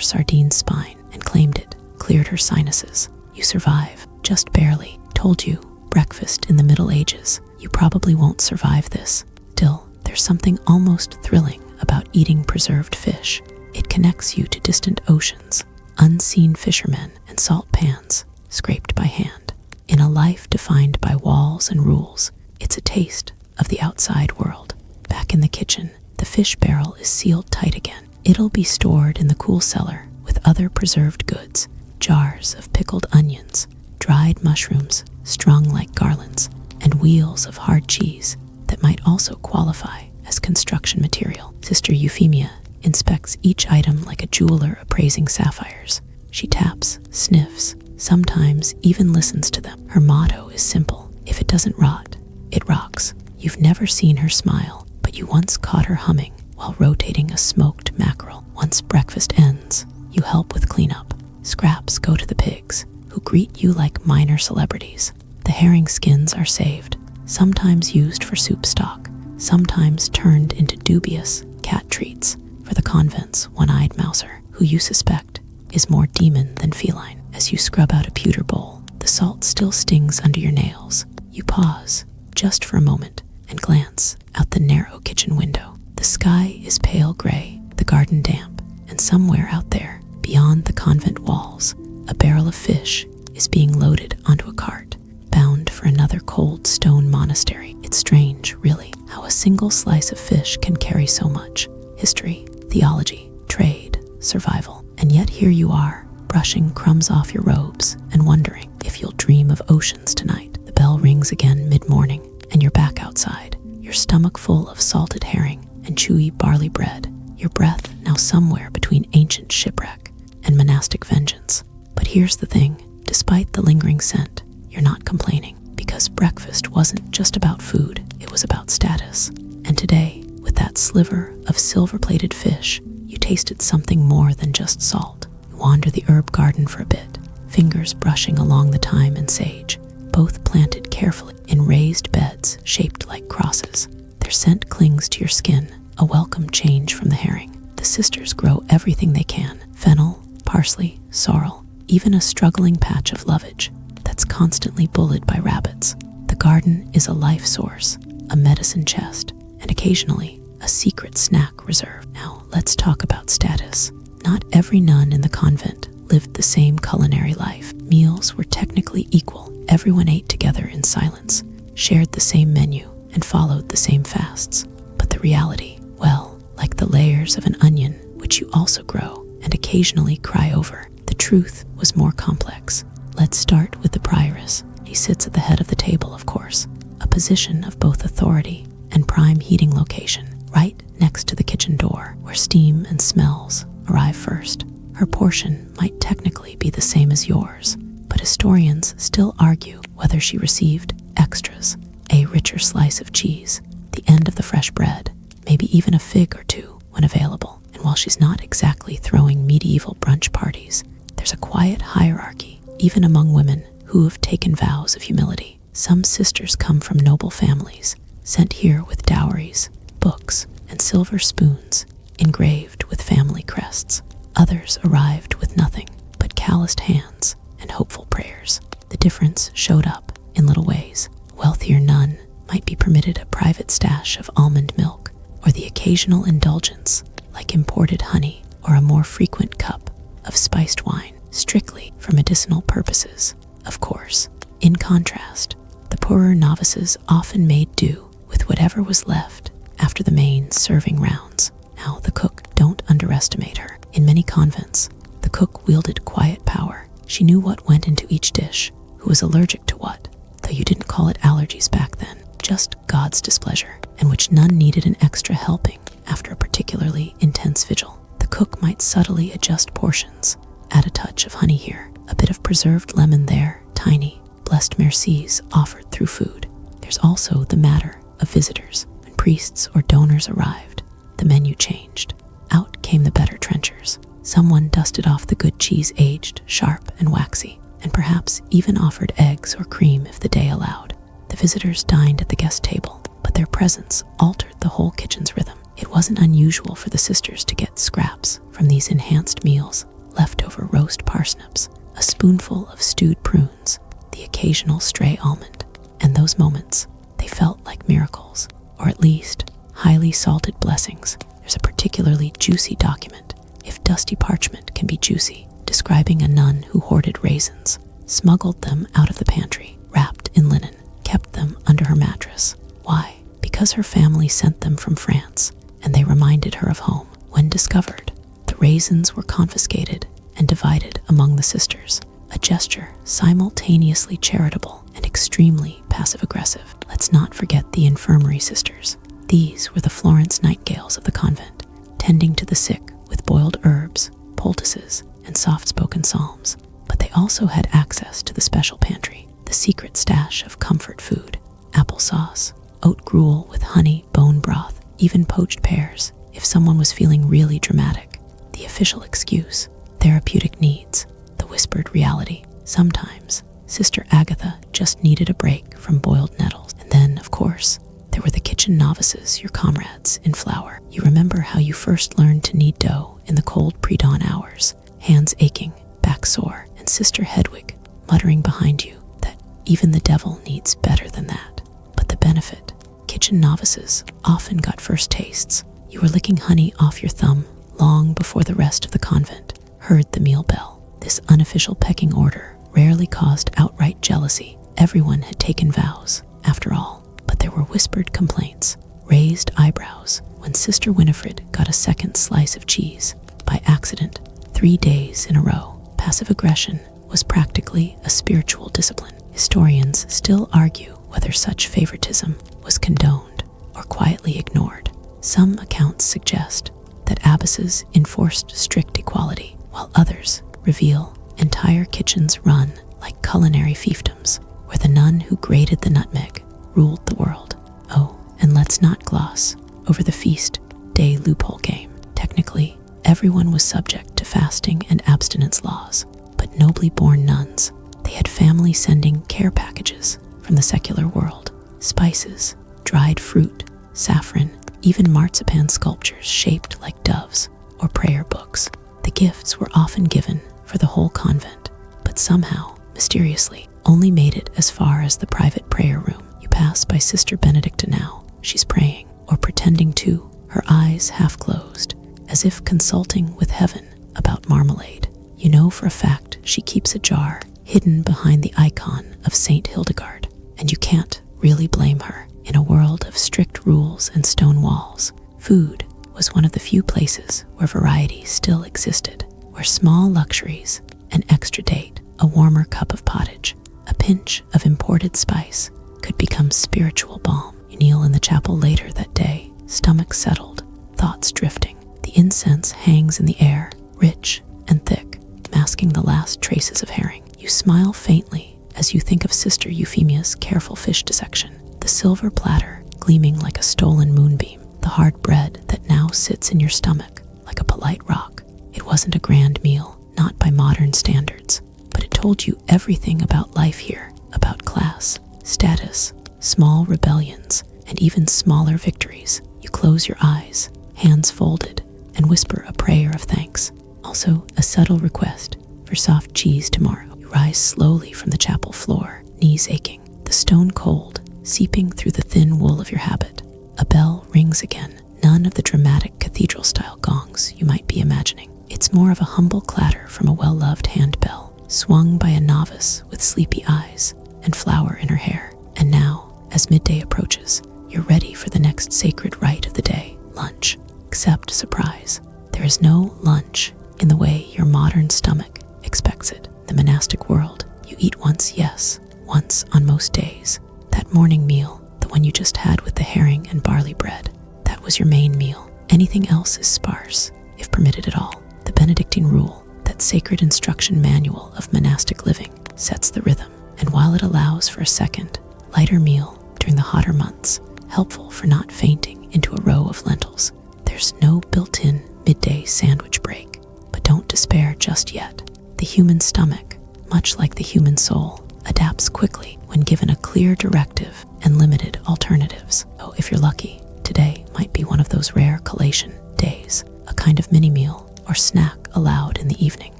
sardine spine and claimed it cleared her sinuses. You survive, just barely. Told you, breakfast in the Middle Ages. You probably won't survive this. Still, there's something almost thrilling about eating preserved fish. It connects you to distant oceans, unseen fishermen, and salt pans scraped by hand. In a life defined by walls and rules, it's a taste of the outside world. Back in the kitchen, the fish barrel is sealed tight again. It'll be stored in the cool cellar with other preserved goods, jars of pickled onions, dried mushrooms strung like garlands, and wheels of hard cheese that might also qualify as construction material. Sister Euphemia inspects each item like a jeweler appraising sapphires. She taps, sniffs, sometimes even listens to them. Her motto is simple: if it doesn't rot, it rocks. You've never seen her smile, but you once caught her humming while rotating a smoked mackerel. Once breakfast ends, you help with cleanup. Scraps go to the pigs, who greet you like minor celebrities. The herring skins are saved, sometimes used for soup stock, sometimes turned into dubious cat treats for the convent's one-eyed mouser, who you suspect is more demon than feline. As you scrub out a pewter bowl, the salt still stings under your nails. You pause, just for a moment, and glance out the narrow kitchen window. The sky is pale gray, the garden damp, and somewhere out there, beyond the convent walls, a barrel of fish is being loaded onto a cart, bound for another cold stone monastery. It's strange, really, how a single slice of fish can carry so much. History, theology, trade, survival. And yet here you are, brushing crumbs off your robes and wondering if you'll dream of oceans tonight. The bell rings again mid-morning, and you're back outside, your stomach full of salted herring and chewy barley bread, your breath now somewhere between ancient shipwreck and monastic vengeance. But here's the thing, despite the lingering scent, you're not complaining, because breakfast wasn't just about food, it was about status. And today, with that sliver of silver-plated fish, you tasted something more than just salt. You wander the herb garden for a bit, fingers brushing along the thyme and sage, both planted carefully in raised beds shaped like crosses. Their scent clings to your skin, a welcome change from the herring. The sisters grow everything they can: fennel, parsley, sorrel, even a struggling patch of lovage that's constantly bullied by rabbits. The garden is a life source, a medicine chest, and occasionally a secret snack reserve. Now, let's talk about status. Not every nun in the convent lived the same culinary life. Meals were technically equal. Everyone ate together in silence, shared the same menu, and followed the same fasts. But the reality, well, like the layers of an onion, which you also grow and occasionally cry over, the truth was more complex. Let's start with the prioress. She sits at the head of the table, of course, a position of both authority and prime heating location, right next to the kitchen door, where steam and smells arrive first. Her portion might technically be the same as yours, but historians still argue whether she received extras: a richer slice of cheese, the end of the fresh bread, maybe even a fig or two when available. And while she's not exactly throwing medieval brunch parties, there's a quiet hierarchy, even among women who have taken vows of humility. Some sisters come from noble families, sent here with dowries, books, and silver spoons engraved with family crests. Others arrived with nothing but calloused hands and hopeful prayers. The difference showed up in little ways. A wealthier nun might be permitted a private stash of almond milk, or the occasional indulgence like imported honey, or a more frequent cup of spiced wine, strictly for medicinal purposes, of course. In contrast, the poorer novices often made do with whatever was left after the main serving rounds. Now, the cook, don't underestimate her. In many convents, the cook wielded quiet power. She knew what went into each dish, who was allergic to what, though you didn't call it allergies back then, just God's displeasure, and which none needed an extra helping after a particularly intense vigil. The cook might subtly adjust portions, add a touch of honey here, a bit of preserved lemon there, tiny, blessed mercies offered through food. There's also the matter of visitors. When priests or donors arrived, the menu changed. Out came the better trenchers. Someone dusted off the good cheese, aged, sharp, and waxy, and perhaps even offered eggs or cream if the day allowed. The visitors dined at the guest table, but their presence altered the whole kitchen's rhythm. It wasn't unusual for the sisters to get scraps from these enhanced meals: leftover roast parsnips, a spoonful of stewed prunes, the occasional stray almond. And those moments, they felt like miracles, or at least highly salted blessings. There's a particularly juicy document, if dusty parchment can be juicy, describing a nun who hoarded raisins, smuggled them out of the pantry, wrapped in linen, kept them under her mattress. Why? Because her family sent them from France, and they reminded her of home. When discovered, the raisins were confiscated and divided among the sisters, a gesture simultaneously charitable and extremely passive-aggressive. Let's not forget the infirmary sisters. These were the Florence Nightingales of the convent, tending to the sick with boiled herbs, poultices, and soft-spoken psalms. But they also had access to the special pantry, the secret stash of comfort food: applesauce, oat gruel with honey, bone broth, even poached pears, if someone was feeling really dramatic. The official excuse: therapeutic needs, the whispered reality. Sometimes, Sister Agatha just needed a break from boiled nettles. And then, of course, there were the kitchen novices, your comrades in flour. You remember how you first learned to knead dough in the cold pre-dawn hours, hands aching, back sore, and Sister Hedwig muttering behind you that even the devil needs better than that. But the benefit: kitchen novices often got first tastes. You were licking honey off your thumb long before the rest of the convent heard the meal bell. This unofficial pecking order rarely caused outright jealousy. Everyone had taken vows, after all. But there were whispered complaints, raised eyebrows, when Sister Winifred got a second slice of cheese by accident 3 days in a row. Passive aggression was practically a spiritual discipline. Historians still argue whether such favoritism was condoned or quietly ignored. Some accounts suggest that abbesses enforced strict equality, while others reveal entire kitchens run like culinary fiefdoms, where the nun who grated the nutmeg ruled the world. Oh, and let's not gloss over the feast day loophole game. Technically, everyone was subject to fasting and abstinence laws, but nobly born nuns. They had family sending care packages from the secular world, spices, dried fruit, saffron, even marzipan sculptures shaped like doves, or prayer books. The gifts were often given for the whole convent, but somehow, mysteriously, only made it as far as the private prayer room. You pass by Sister Benedicta now. She's praying, or pretending to, her eyes half closed, as if consulting with heaven about marmalade. You know for a fact she keeps a jar hidden behind the icon of Saint Hildegard, and you can't really blame her. In a world of strict rules and stone walls, food was one of the few places where variety still existed, where small luxuries, an extra date, a warmer cup of pottage, a pinch of imported spice could become spiritual balm. You kneel in the chapel later that day, stomach settled, thoughts drifting. The incense hangs in the air, rich and thick, masking the last traces of herring. You smile faintly as you think of Sister Euphemia's careful fish dissection, the silver platter gleaming like a stolen moonbeam, the hard bread that now sits in your stomach like a polite rock. It wasn't a grand meal, not by modern standards, but it told you everything about life here, about class, status, small rebellions, and even smaller victories. You close your eyes, hands folded, and whisper a prayer of thanks. Also, a subtle request for soft cheese tomorrow. You rise slowly from the chapel floor, knees aching, the stone cold seeping through the thin wool of your habit. A bell rings again, none of the dramatic cathedral-style gongs you might be imagining. It's more of a humble clatter from a well-loved handbell, swung by a novice with sleepy eyes and flower in her hair. And now, as midday approaches, you're ready for the next sacred rite of the day, lunch. Except, surprise, there is no lunch in the way your modern stomach expects it. The monastic world, you eat once, yes, once on most days. That morning meal, the one you just had with the herring and barley bread, that was your main meal. Anything else is sparse, if permitted at all. The Benedictine rule, that sacred instruction manual of monastic living, sets the rhythm. And while it allows for a second, lighter meal during the hotter months, helpful for not fainting into a row of lentils, there's no built-in midday sandwich break. But don't despair just yet. The human stomach, much like the human soul, adapts quickly when given a clear directive and limited alternatives. Oh, if you're lucky, today might be one of those rare collation days, a kind of mini-meal or snack allowed in the evening.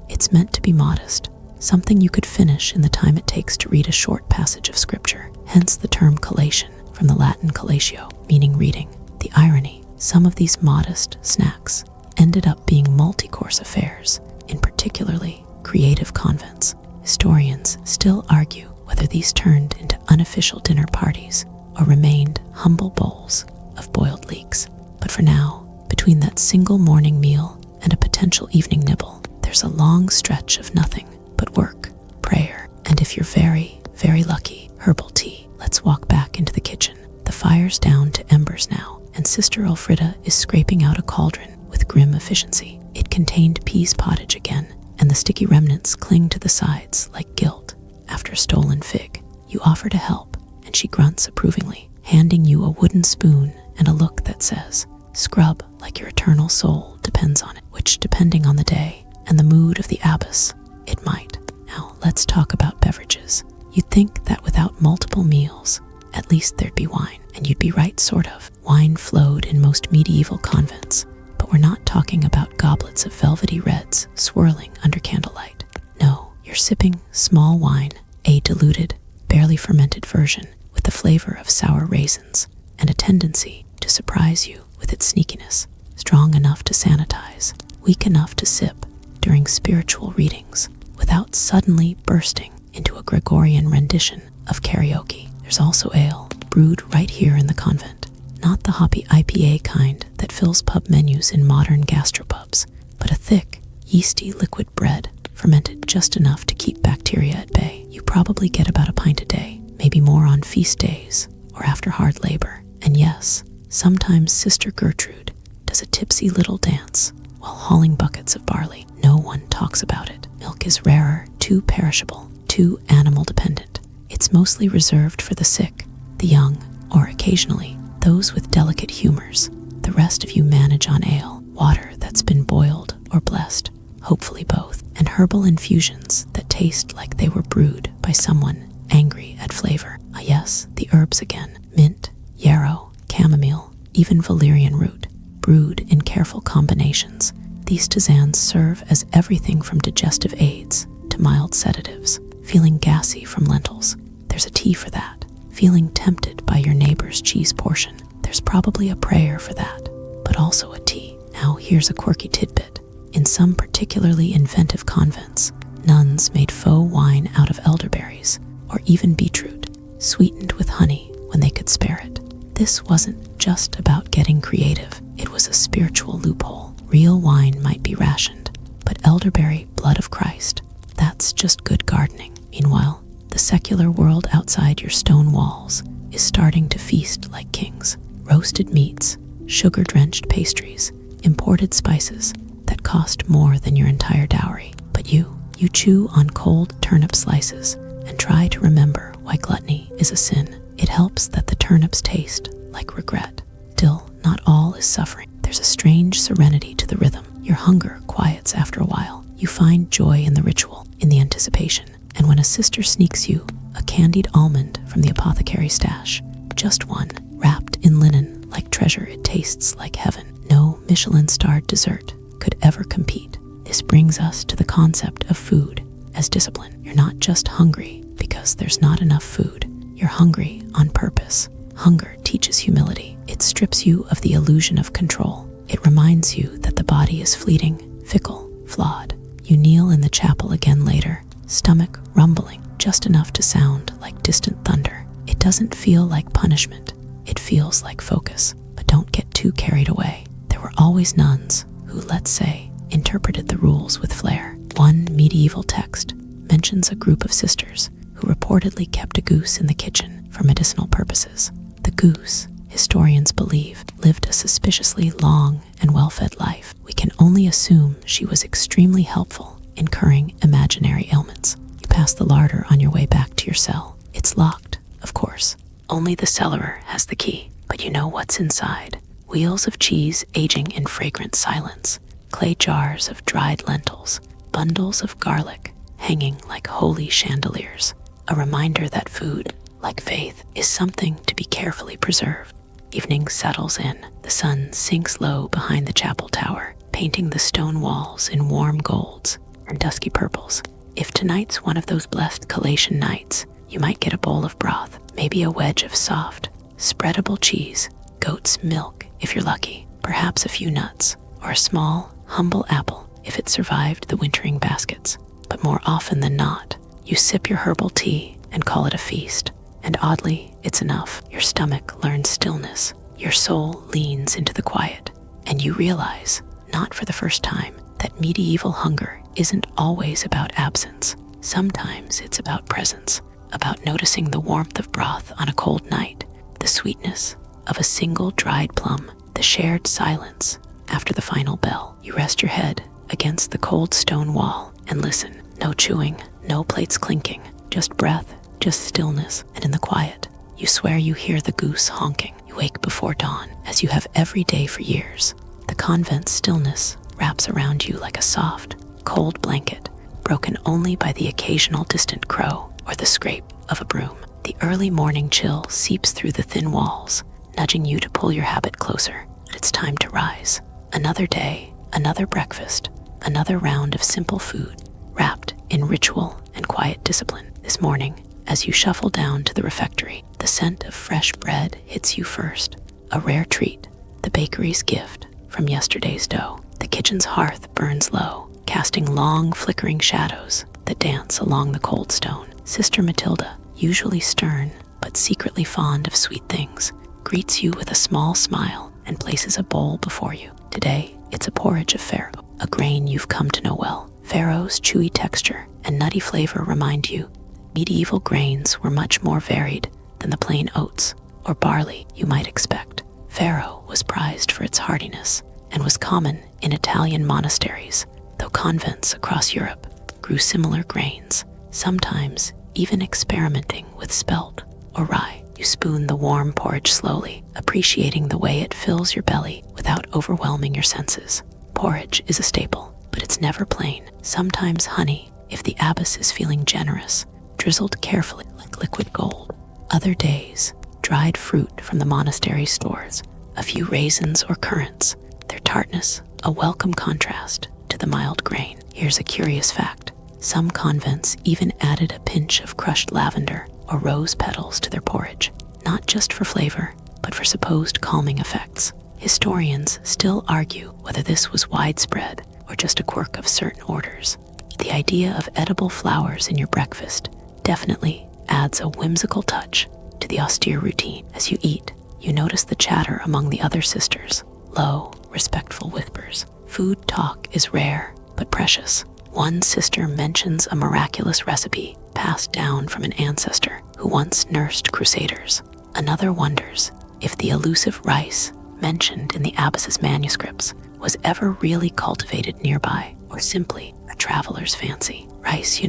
It's meant to be modest, something you could finish in the time it takes to read a short passage of scripture, hence the term collation, from the Latin collatio, meaning reading. The irony, some of these modest snacks ended up being multi-course affairs, in particularly creative convents. Historians still argue whether these turned into unofficial dinner parties or remained humble bowls of boiled leeks. But for now, between that single morning meal and a potential evening nibble, there's a long stretch of nothing but work, prayer, and if you're very, very lucky, herbal tea. Let's walk back into the kitchen. The fire's down to embers now, and Sister Elfrida is scraping out a cauldron with grim efficiency. It contained peas pottage again, and the sticky remnants cling to the sides like guilt after a stolen fig. You offer to help, and she grunts approvingly, handing you a wooden spoon and a look that says, "Scrub like your eternal soul depends on it," which, depending on the day and the mood of the abbess, it might. Now, let's talk about beverages. You'd think that without multiple meals, at least there'd be wine, and you'd be right, sort of. Wine flowed in most medieval convents, but we're not talking about goblets of velvety reds swirling under candlelight. No, you're sipping small wine, a diluted, barely fermented version with the flavor of sour raisins and a tendency to surprise you with its sneakiness, strong enough to sanitize, weak enough to sip during spiritual readings without suddenly bursting into a Gregorian rendition of karaoke. There's also ale, brewed right here in the convent. Not the hoppy IPA kind that fills pub menus in modern gastropubs, but a thick, yeasty liquid bread, fermented just enough to keep bacteria at bay. You probably get about a pint a day, maybe more on feast days or after hard labor. And yes, sometimes Sister Gertrude does a tipsy little dance while hauling buckets of barley. No one talks about it. Milk is rarer, too perishable, too animal dependent. It's mostly reserved for the sick, the young, or occasionally those with delicate humors. The rest of you manage on ale, water that's been boiled or blessed, hopefully both, and herbal infusions that taste like they were brewed by someone angry at flavor. Ah yes, the herbs again. Mint, yarrow, chamomile, even valerian root, brewed in careful combinations. These tisanes serve as everything from digestive aids to mild sedatives. Feeling gassy from lentils? There's a tea for that. Feeling tempted by your neighbor's cheese portion? There's probably a prayer for that, but also a tea. Now here's a quirky tidbit. In some particularly inventive convents, nuns made faux wine out of elderberries, or even beetroot, sweetened with honey when they could spare it. This wasn't just about getting creative, it was a spiritual loophole. Real wine might be rationed, but elderberry, blood of Christ, that's just good gardening. Meanwhile, the secular world outside your stone walls is starting to feast like kings. Roasted meats, sugar-drenched pastries, imported spices that cost more than your entire dowry. But you chew on cold turnip slices and try to remember why gluttony is a sin. It helps that the turnips taste like regret. Still, not all is suffering. There's a strange serenity to the rhythm. Your hunger quiets after a while. You find joy in the ritual, in the anticipation. And when a sister sneaks you a candied almond from the apothecary stash, just one, wrapped in linen like treasure, it tastes like heaven. No Michelin-starred dessert could ever compete. This brings us to the concept of food as discipline. You're not just hungry because there's not enough food. You're hungry on purpose. Hunger teaches humility. It strips you of the illusion of control. It reminds you that the body is fleeting, fickle, flawed. You kneel in the chapel again later, stomach rumbling just enough to sound like distant thunder. It doesn't feel like punishment. It feels like focus. But don't get too carried away. There were always nuns who, let's say, interpreted the rules with flair. One medieval text mentions a group of sisters who reportedly kept a goose in the kitchen for medicinal purposes. The goose, historians believe, lived a suspiciously long and well-fed life. We can only assume she was extremely helpful in curing imaginary ailments. You pass the larder on your way back to your cell. It's locked, of course. Only the cellarer has the key. But you know what's inside. Wheels of cheese aging in fragrant silence. Clay jars of dried lentils. Bundles of garlic hanging like holy chandeliers. A reminder that food, like faith, is something to be carefully preserved. Evening settles in. The sun sinks low behind the chapel tower, painting the stone walls in warm golds and dusky purples. If tonight's one of those blessed collation nights, you might get a bowl of broth, maybe a wedge of soft, spreadable cheese, goat's milk if you're lucky, perhaps a few nuts, or a small, humble apple if it survived the wintering baskets. But more often than not, you sip your herbal tea and call it a feast. And oddly, it's enough. Your stomach learns stillness. Your soul leans into the quiet. And you realize, not for the first time, that medieval hunger isn't always about absence. Sometimes it's about presence, about noticing the warmth of broth on a cold night, the sweetness of a single dried plum, the shared silence after the final bell. You rest your head against the cold stone wall and listen. No chewing, no plates clinking, just breath, just stillness. And in the quiet, you swear you hear the goose honking. You wake before dawn, as you have every day for years. The convent stillness wraps around you like a soft, cold blanket, broken only by the occasional distant crow or the scrape of a broom. The early morning chill seeps through the thin walls, nudging you to pull your habit closer. It's time to rise. Another day, another breakfast, another round of simple food, wrapped in ritual and quiet discipline. This morning, as you shuffle down to the refectory, the scent of fresh bread hits you first, a rare treat, the bakery's gift from yesterday's dough. The kitchen's hearth burns low, casting long, flickering shadows that dance along the cold stone. Sister Matilda, usually stern but secretly fond of sweet things, greets you with a small smile and places a bowl before you. Today, it's a porridge of farro, a grain you've come to know well. Farro's chewy texture and nutty flavor remind you medieval grains were much more varied than the plain oats or barley you might expect. Farro was prized for its hardiness and was common in Italian monasteries, though convents across Europe grew similar grains, sometimes even experimenting with spelt or rye. You spoon the warm porridge slowly, appreciating the way it fills your belly without overwhelming your senses. Porridge is a staple, but it's never plain. Sometimes honey If the abbess is feeling generous, drizzled carefully like liquid gold. Other days, dried fruit from the monastery stores, a few raisins or currants, their tartness a welcome contrast to the mild grain. Here's a curious fact. Some convents even added a pinch of crushed lavender or rose petals to their porridge, not just for flavor, but for supposed calming effects. Historians still argue whether this was widespread or just a quirk of certain orders. The idea of edible flowers in your breakfast definitely adds a whimsical touch to the austere routine. As you eat, you notice the chatter among the other sisters, low, respectful whispers. Food talk is rare but precious. One sister mentions a miraculous recipe passed down from an ancestor who once nursed crusaders. Another wonders if the elusive rice mentioned in the abbess's manuscripts was ever really cultivated nearby or simply a traveler's fancy. Rice,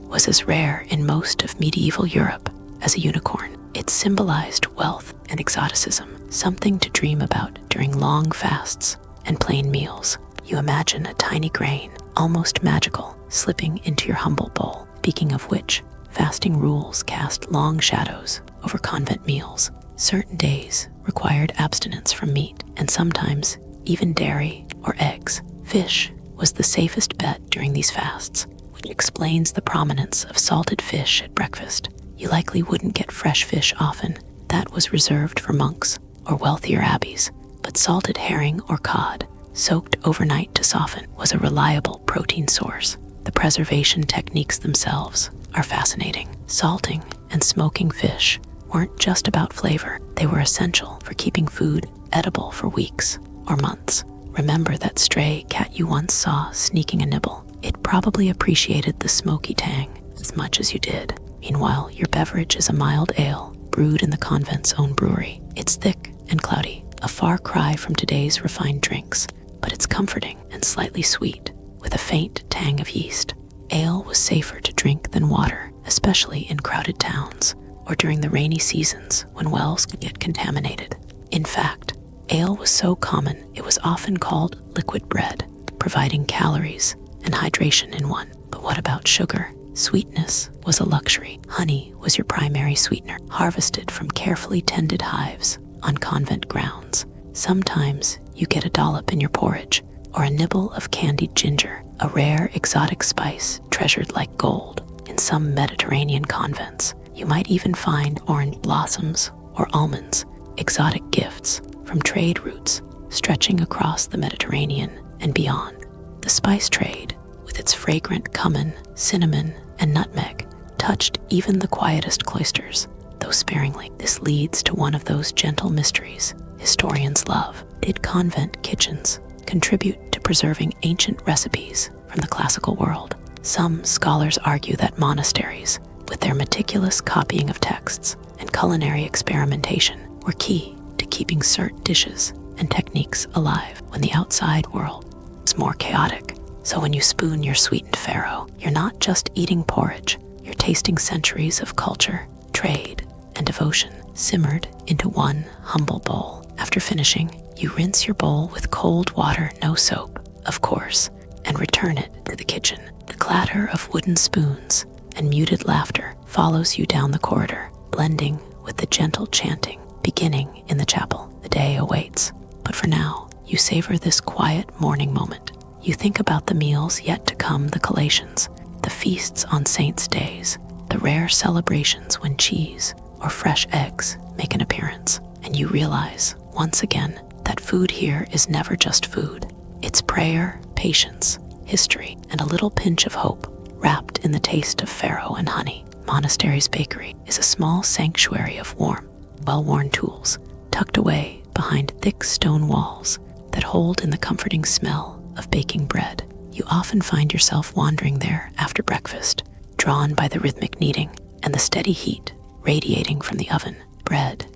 was as rare in most of medieval Europe as a unicorn. It symbolized wealth and exoticism, something to dream about during long fasts and plain meals. You imagine a tiny grain, almost magical, slipping into your humble bowl. Speaking of which, fasting rules cast long shadows over convent meals. Certain days required abstinence from meat, and sometimes even dairy or eggs. Fish was the safest bet during these fasts, which explains the prominence of salted fish at breakfast. You likely wouldn't get fresh fish often. That was reserved for monks or wealthier abbeys. But salted herring or cod, soaked overnight to soften, was a reliable protein source. The preservation techniques themselves are fascinating. Salting and smoking fish weren't just about flavor. They were essential for keeping food edible for weeks or months. Remember that stray cat you once saw sneaking a nibble? It probably appreciated the smoky tang as much as you did. Meanwhile, your beverage is a mild ale brewed in the convent's own brewery. It's thick and cloudy, a far cry from today's refined drinks, but it's comforting and slightly sweet, with a faint tang of yeast. Ale was safer to drink than water, especially in crowded towns or during the rainy seasons when wells could get contaminated. In fact, ale was so common it was often called liquid bread, providing calories and hydration in one. But what about sugar? Sweetness was a luxury. Honey was your primary sweetener, harvested from carefully tended hives on convent grounds. Sometimes you get a dollop in your porridge, or a nibble of candied ginger, a rare exotic spice treasured like gold. In some Mediterranean convents, you might even find orange blossoms or almonds, exotic gifts from trade routes stretching across the Mediterranean and beyond. The spice trade, with its fragrant cumin, cinnamon, and nutmeg, touched even the quietest cloisters, though sparingly. This leads to one of those gentle mysteries historians love. Did convent kitchens contribute to preserving ancient recipes from the classical world? Some scholars argue that monasteries, with their meticulous copying of texts and culinary experimentation, were key to keeping certain dishes and techniques alive when the outside world was more chaotic. So when you spoon your sweetened farro, you're not just eating porridge, you're tasting centuries of culture, trade, and devotion simmered into one humble bowl. After finishing, you rinse your bowl with cold water, no soap, of course, and return it to the kitchen. The clatter of wooden spoons and muted laughter follows you down the corridor, blending with the gentle chanting beginning in the chapel. The day awaits, but for now, you savor this quiet morning moment. You think about the meals yet to come, the collations, the feasts on saints' days, the rare celebrations when cheese or fresh eggs make an appearance, and you realize, once again, that food here is never just food. It's prayer, patience, history, and a little pinch of hope wrapped in the taste of farro and honey. Monastery's bakery is a small sanctuary of warm, well-worn tools, tucked away behind thick stone walls that hold in the comforting smell of baking bread. You often find yourself wandering there after breakfast, drawn by the rhythmic kneading and the steady heat radiating from the oven. Bread,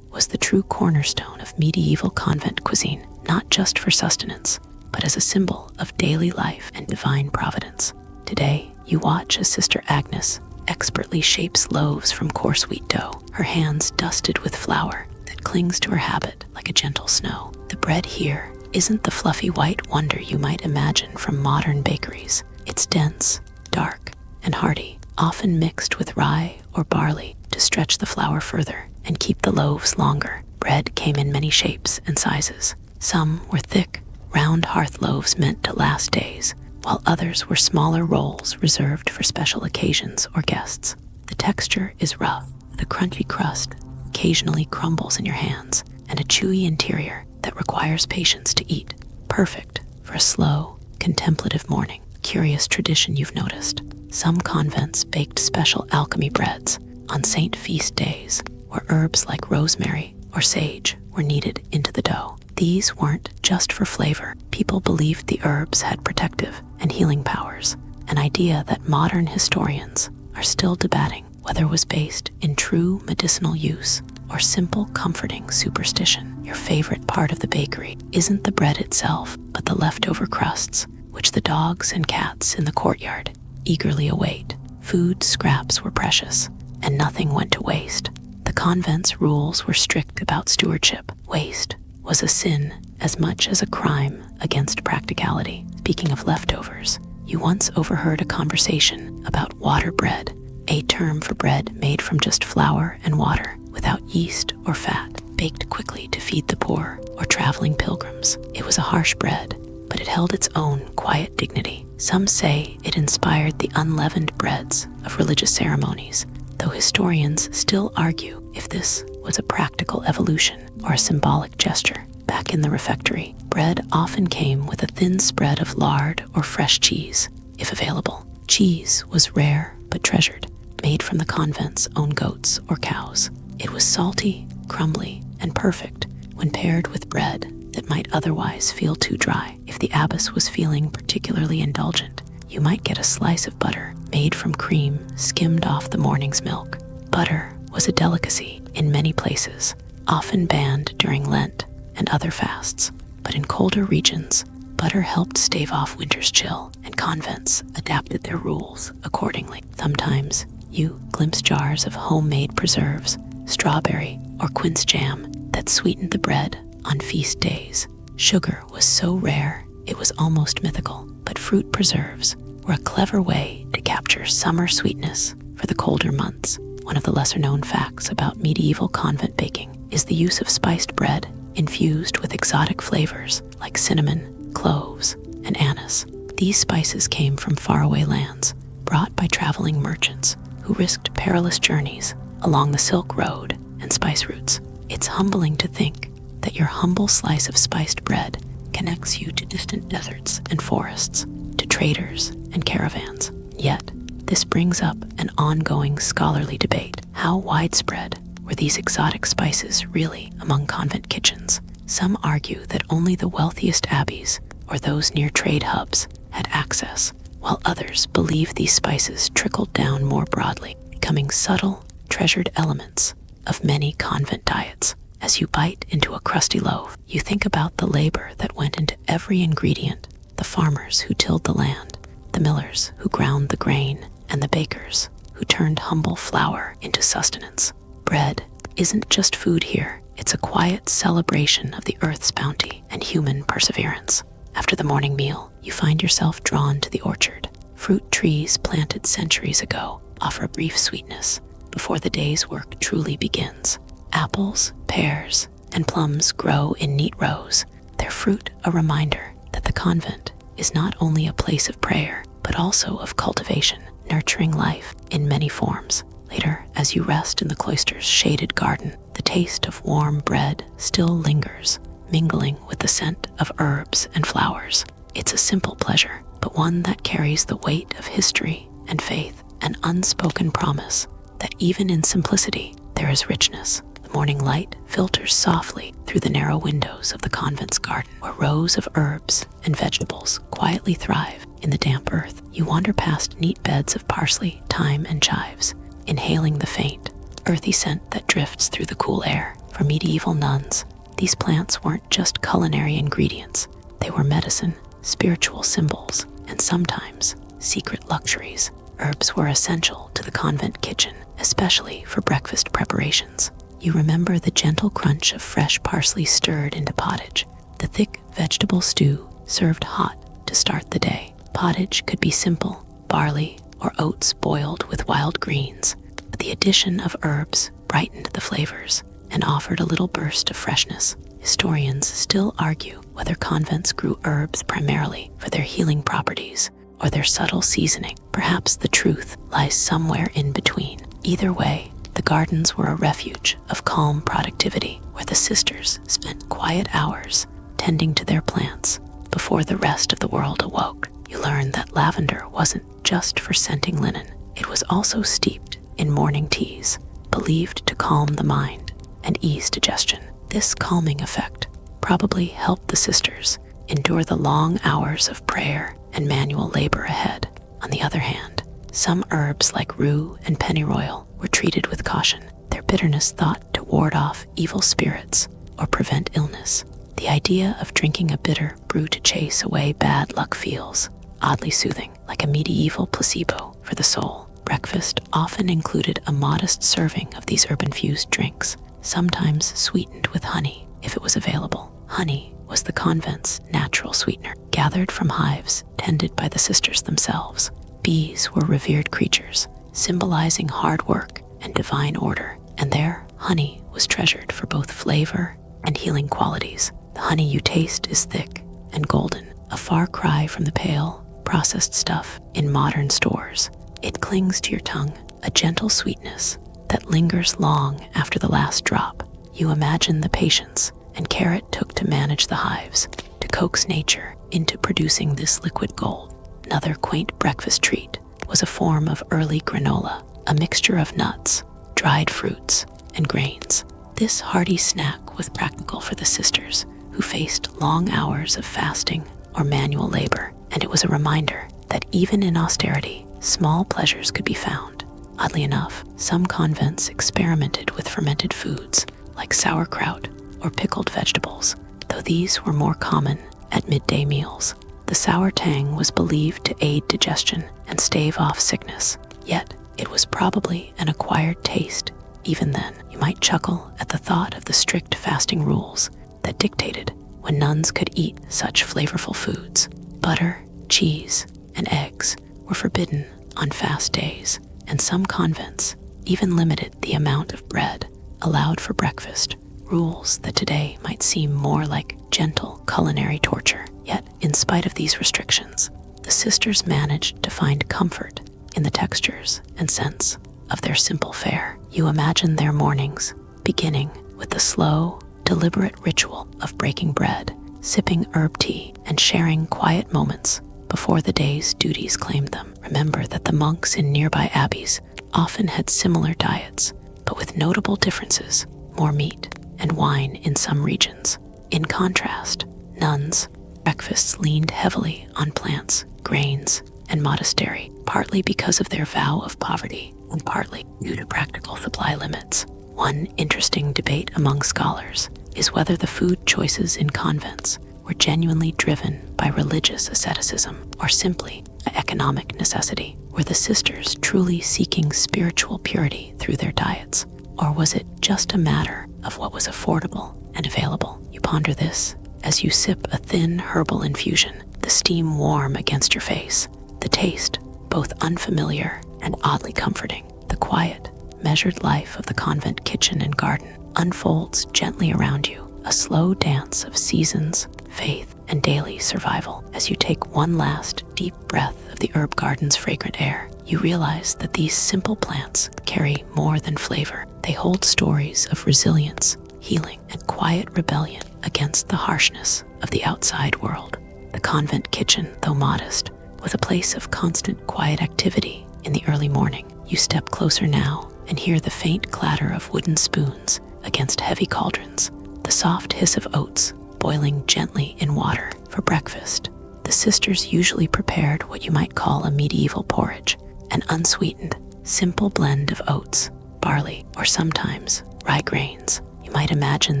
was the true cornerstone of medieval convent cuisine, not just for sustenance, but as a symbol of daily life and divine providence. Today, you watch as Sister Agnes expertly shapes loaves from coarse wheat dough, her hands dusted with flour that clings to her habit like a gentle snow. The bread here isn't the fluffy white wonder you might imagine from modern bakeries. It's dense, dark and hearty, often mixed with rye or barley to stretch the flour further and keep the loaves longer. Bread came in many shapes and sizes. Some were thick, round hearth loaves meant to last days, while others were smaller rolls reserved for special occasions or guests. The texture is rough, the crunchy crust occasionally crumbles in your hands, and a chewy interior that requires patience to eat. Perfect for a slow, contemplative morning. Curious tradition you've noticed. Some convents baked special alchemy breads on saint feast days, where herbs like rosemary or sage were kneaded into the dough. These weren't just for flavor. People believed the herbs had protective and healing powers, an idea that modern historians are still debating whether was based in true medicinal use or simple comforting superstition. Your favorite part of the bakery isn't the bread itself, but the leftover crusts, which the dogs and cats in the courtyard eagerly await. Food scraps were precious, and nothing went to waste. The convent's rules were strict about stewardship. Waste was a sin as much as a crime against practicality. Speaking of leftovers, you once overheard a conversation about water bread, a term for bread made from just flour and water, without yeast or fat, baked quickly to feed the poor or traveling pilgrims. It was a harsh bread, but it held its own quiet dignity. Some say it inspired the unleavened breads of religious ceremonies, though historians still argue if this was a practical evolution or a symbolic gesture. Back in the refectory, bread often came with a thin spread of lard or fresh cheese, if available. Cheese was rare but treasured, made from the convent's own goats or cows. It was salty, crumbly, and perfect when paired with bread that might otherwise feel too dry. If the abbess was feeling particularly indulgent, you might get a slice of butter made from cream skimmed off the morning's milk. Butter was a delicacy in many places, often banned during Lent and other fasts. But in colder regions, butter helped stave off winter's chill, and convents adapted their rules accordingly. Sometimes you glimpse jars of homemade preserves, strawberry or quince jam that sweetened the bread on feast days. Sugar was so rare it was almost mythical, but fruit preserves were a clever way to capture summer sweetness for the colder months. One of the lesser-known facts about medieval convent baking is the use of spiced bread infused with exotic flavors like cinnamon, cloves, and anise. These spices came from faraway lands, brought by traveling merchants who risked perilous journeys along the Silk Road and spice routes. It's humbling to think that your humble slice of spiced bread connects you to distant deserts and forests, to traders and caravans. Yet, this brings up an ongoing scholarly debate. How widespread were these exotic spices really among convent kitchens? Some argue that only the wealthiest abbeys or those near trade hubs had access, while others believe these spices trickled down more broadly, becoming subtle, treasured elements of many convent diets. As you bite into a crusty loaf, you think about the labor that went into every ingredient, the farmers who tilled the land, the millers who ground the grain, and the bakers who turned humble flour into sustenance. Bread isn't just food here, it's a quiet celebration of the earth's bounty and human perseverance. After the morning meal, you find yourself drawn to the orchard. Fruit trees planted centuries ago offer a brief sweetness before the day's work truly begins. Apples, pears, and plums grow in neat rows, their fruit a reminder that the convent is not only a place of prayer, but also of cultivation, nurturing life in many forms. Later, as you rest in the cloister's shaded garden, the taste of warm bread still lingers, mingling with the scent of herbs and flowers. It's a simple pleasure, but one that carries the weight of history and faith, an unspoken promise that even in simplicity, there is richness. The morning light filters softly through the narrow windows of the convent's garden, where rows of herbs and vegetables quietly thrive in the damp earth. You wander past neat beds of parsley, thyme, and chives, inhaling the faint, earthy scent that drifts through the cool air. For medieval nuns, these plants weren't just culinary ingredients. They were medicine, spiritual symbols, and sometimes secret luxuries. Herbs were essential to the convent kitchen, especially for breakfast preparations. You remember the gentle crunch of fresh parsley stirred into pottage, the thick vegetable stew served hot to start the day. Pottage could be simple: barley, or oats boiled with wild greens, but the addition of herbs brightened the flavors and offered a little burst of freshness. Historians still argue whether convents grew herbs primarily for their healing properties or their subtle seasoning. Perhaps the truth lies somewhere in between. Either way, the gardens were a refuge of calm productivity where the sisters spent quiet hours tending to their plants before the rest of the world awoke. You learned that lavender wasn't just for scenting linen. It was also steeped in morning teas, believed to calm the mind and ease digestion. This calming effect probably helped the sisters endure the long hours of prayer and manual labor ahead. On the other hand, some herbs like rue and pennyroyal were treated with caution, their bitterness thought to ward off evil spirits or prevent illness. The idea of drinking a bitter brew to chase away bad luck feels oddly soothing, like a medieval placebo for the soul. Breakfast often included a modest serving of these herb-infused drinks, sometimes sweetened with honey if it was available. Honey was the convent's natural sweetener, gathered from hives tended by the sisters themselves. Bees were revered creatures, symbolizing hard work and divine order, and their honey was treasured for both flavor and healing qualities. The honey you taste is thick and golden, a far cry from the pale, processed stuff in modern stores. It clings to your tongue, a gentle sweetness that lingers long after the last drop. You imagine the patience and care it took to manage the hives, to coax nature into producing this liquid gold. Another quaint breakfast treat was a form of early granola, a mixture of nuts, dried fruits, and grains. This hearty snack was practical for the sisters, who faced long hours of fasting or manual labor, and it was a reminder that even in austerity, small pleasures could be found. Oddly enough, some convents experimented with fermented foods like sauerkraut or pickled vegetables, though these were more common at midday meals. The sour tang was believed to aid digestion and stave off sickness, yet it was probably an acquired taste. Even then, you might chuckle at the thought of the strict fasting rules that dictated when nuns could eat such flavorful foods. Butter, cheese, and eggs were forbidden on fast days, and some convents even limited the amount of bread allowed for breakfast, rules that today might seem more like gentle culinary torture. Yet, in spite of these restrictions, the sisters managed to find comfort in the textures and scents of their simple fare. You imagine their mornings beginning with the slow, deliberate ritual of breaking bread, sipping herb tea, and sharing quiet moments before the day's duties claimed them. Remember that the monks in nearby abbeys often had similar diets, but with notable differences: more meat and wine in some regions. In contrast, nuns' breakfasts leaned heavily on plants, grains, and monastery, partly because of their vow of poverty and partly due to practical supply limits. One interesting debate among scholars is whether the food choices in convents were genuinely driven by religious asceticism or simply by economic necessity. Were the sisters truly seeking spiritual purity through their diets, or was it just a matter of what was affordable and available? You ponder this as you sip a thin herbal infusion, the steam warm against your face, the taste both unfamiliar and oddly comforting. The quiet, measured life of the convent kitchen and garden unfolds gently around you, a slow dance of seasons, faith, and daily survival. As you take one last deep breath of the herb garden's fragrant air, you realize that these simple plants carry more than flavor. They hold stories of resilience, healing, and quiet rebellion against the harshness of the outside world. The convent kitchen, though modest, was a place of constant quiet activity. In the early morning, you step closer now and hear the faint clatter of wooden spoons against heavy cauldrons, the soft hiss of oats boiling gently in water. For breakfast, the sisters usually prepared what you might call a medieval porridge, an unsweetened, simple blend of oats, barley, or sometimes rye grains. You might imagine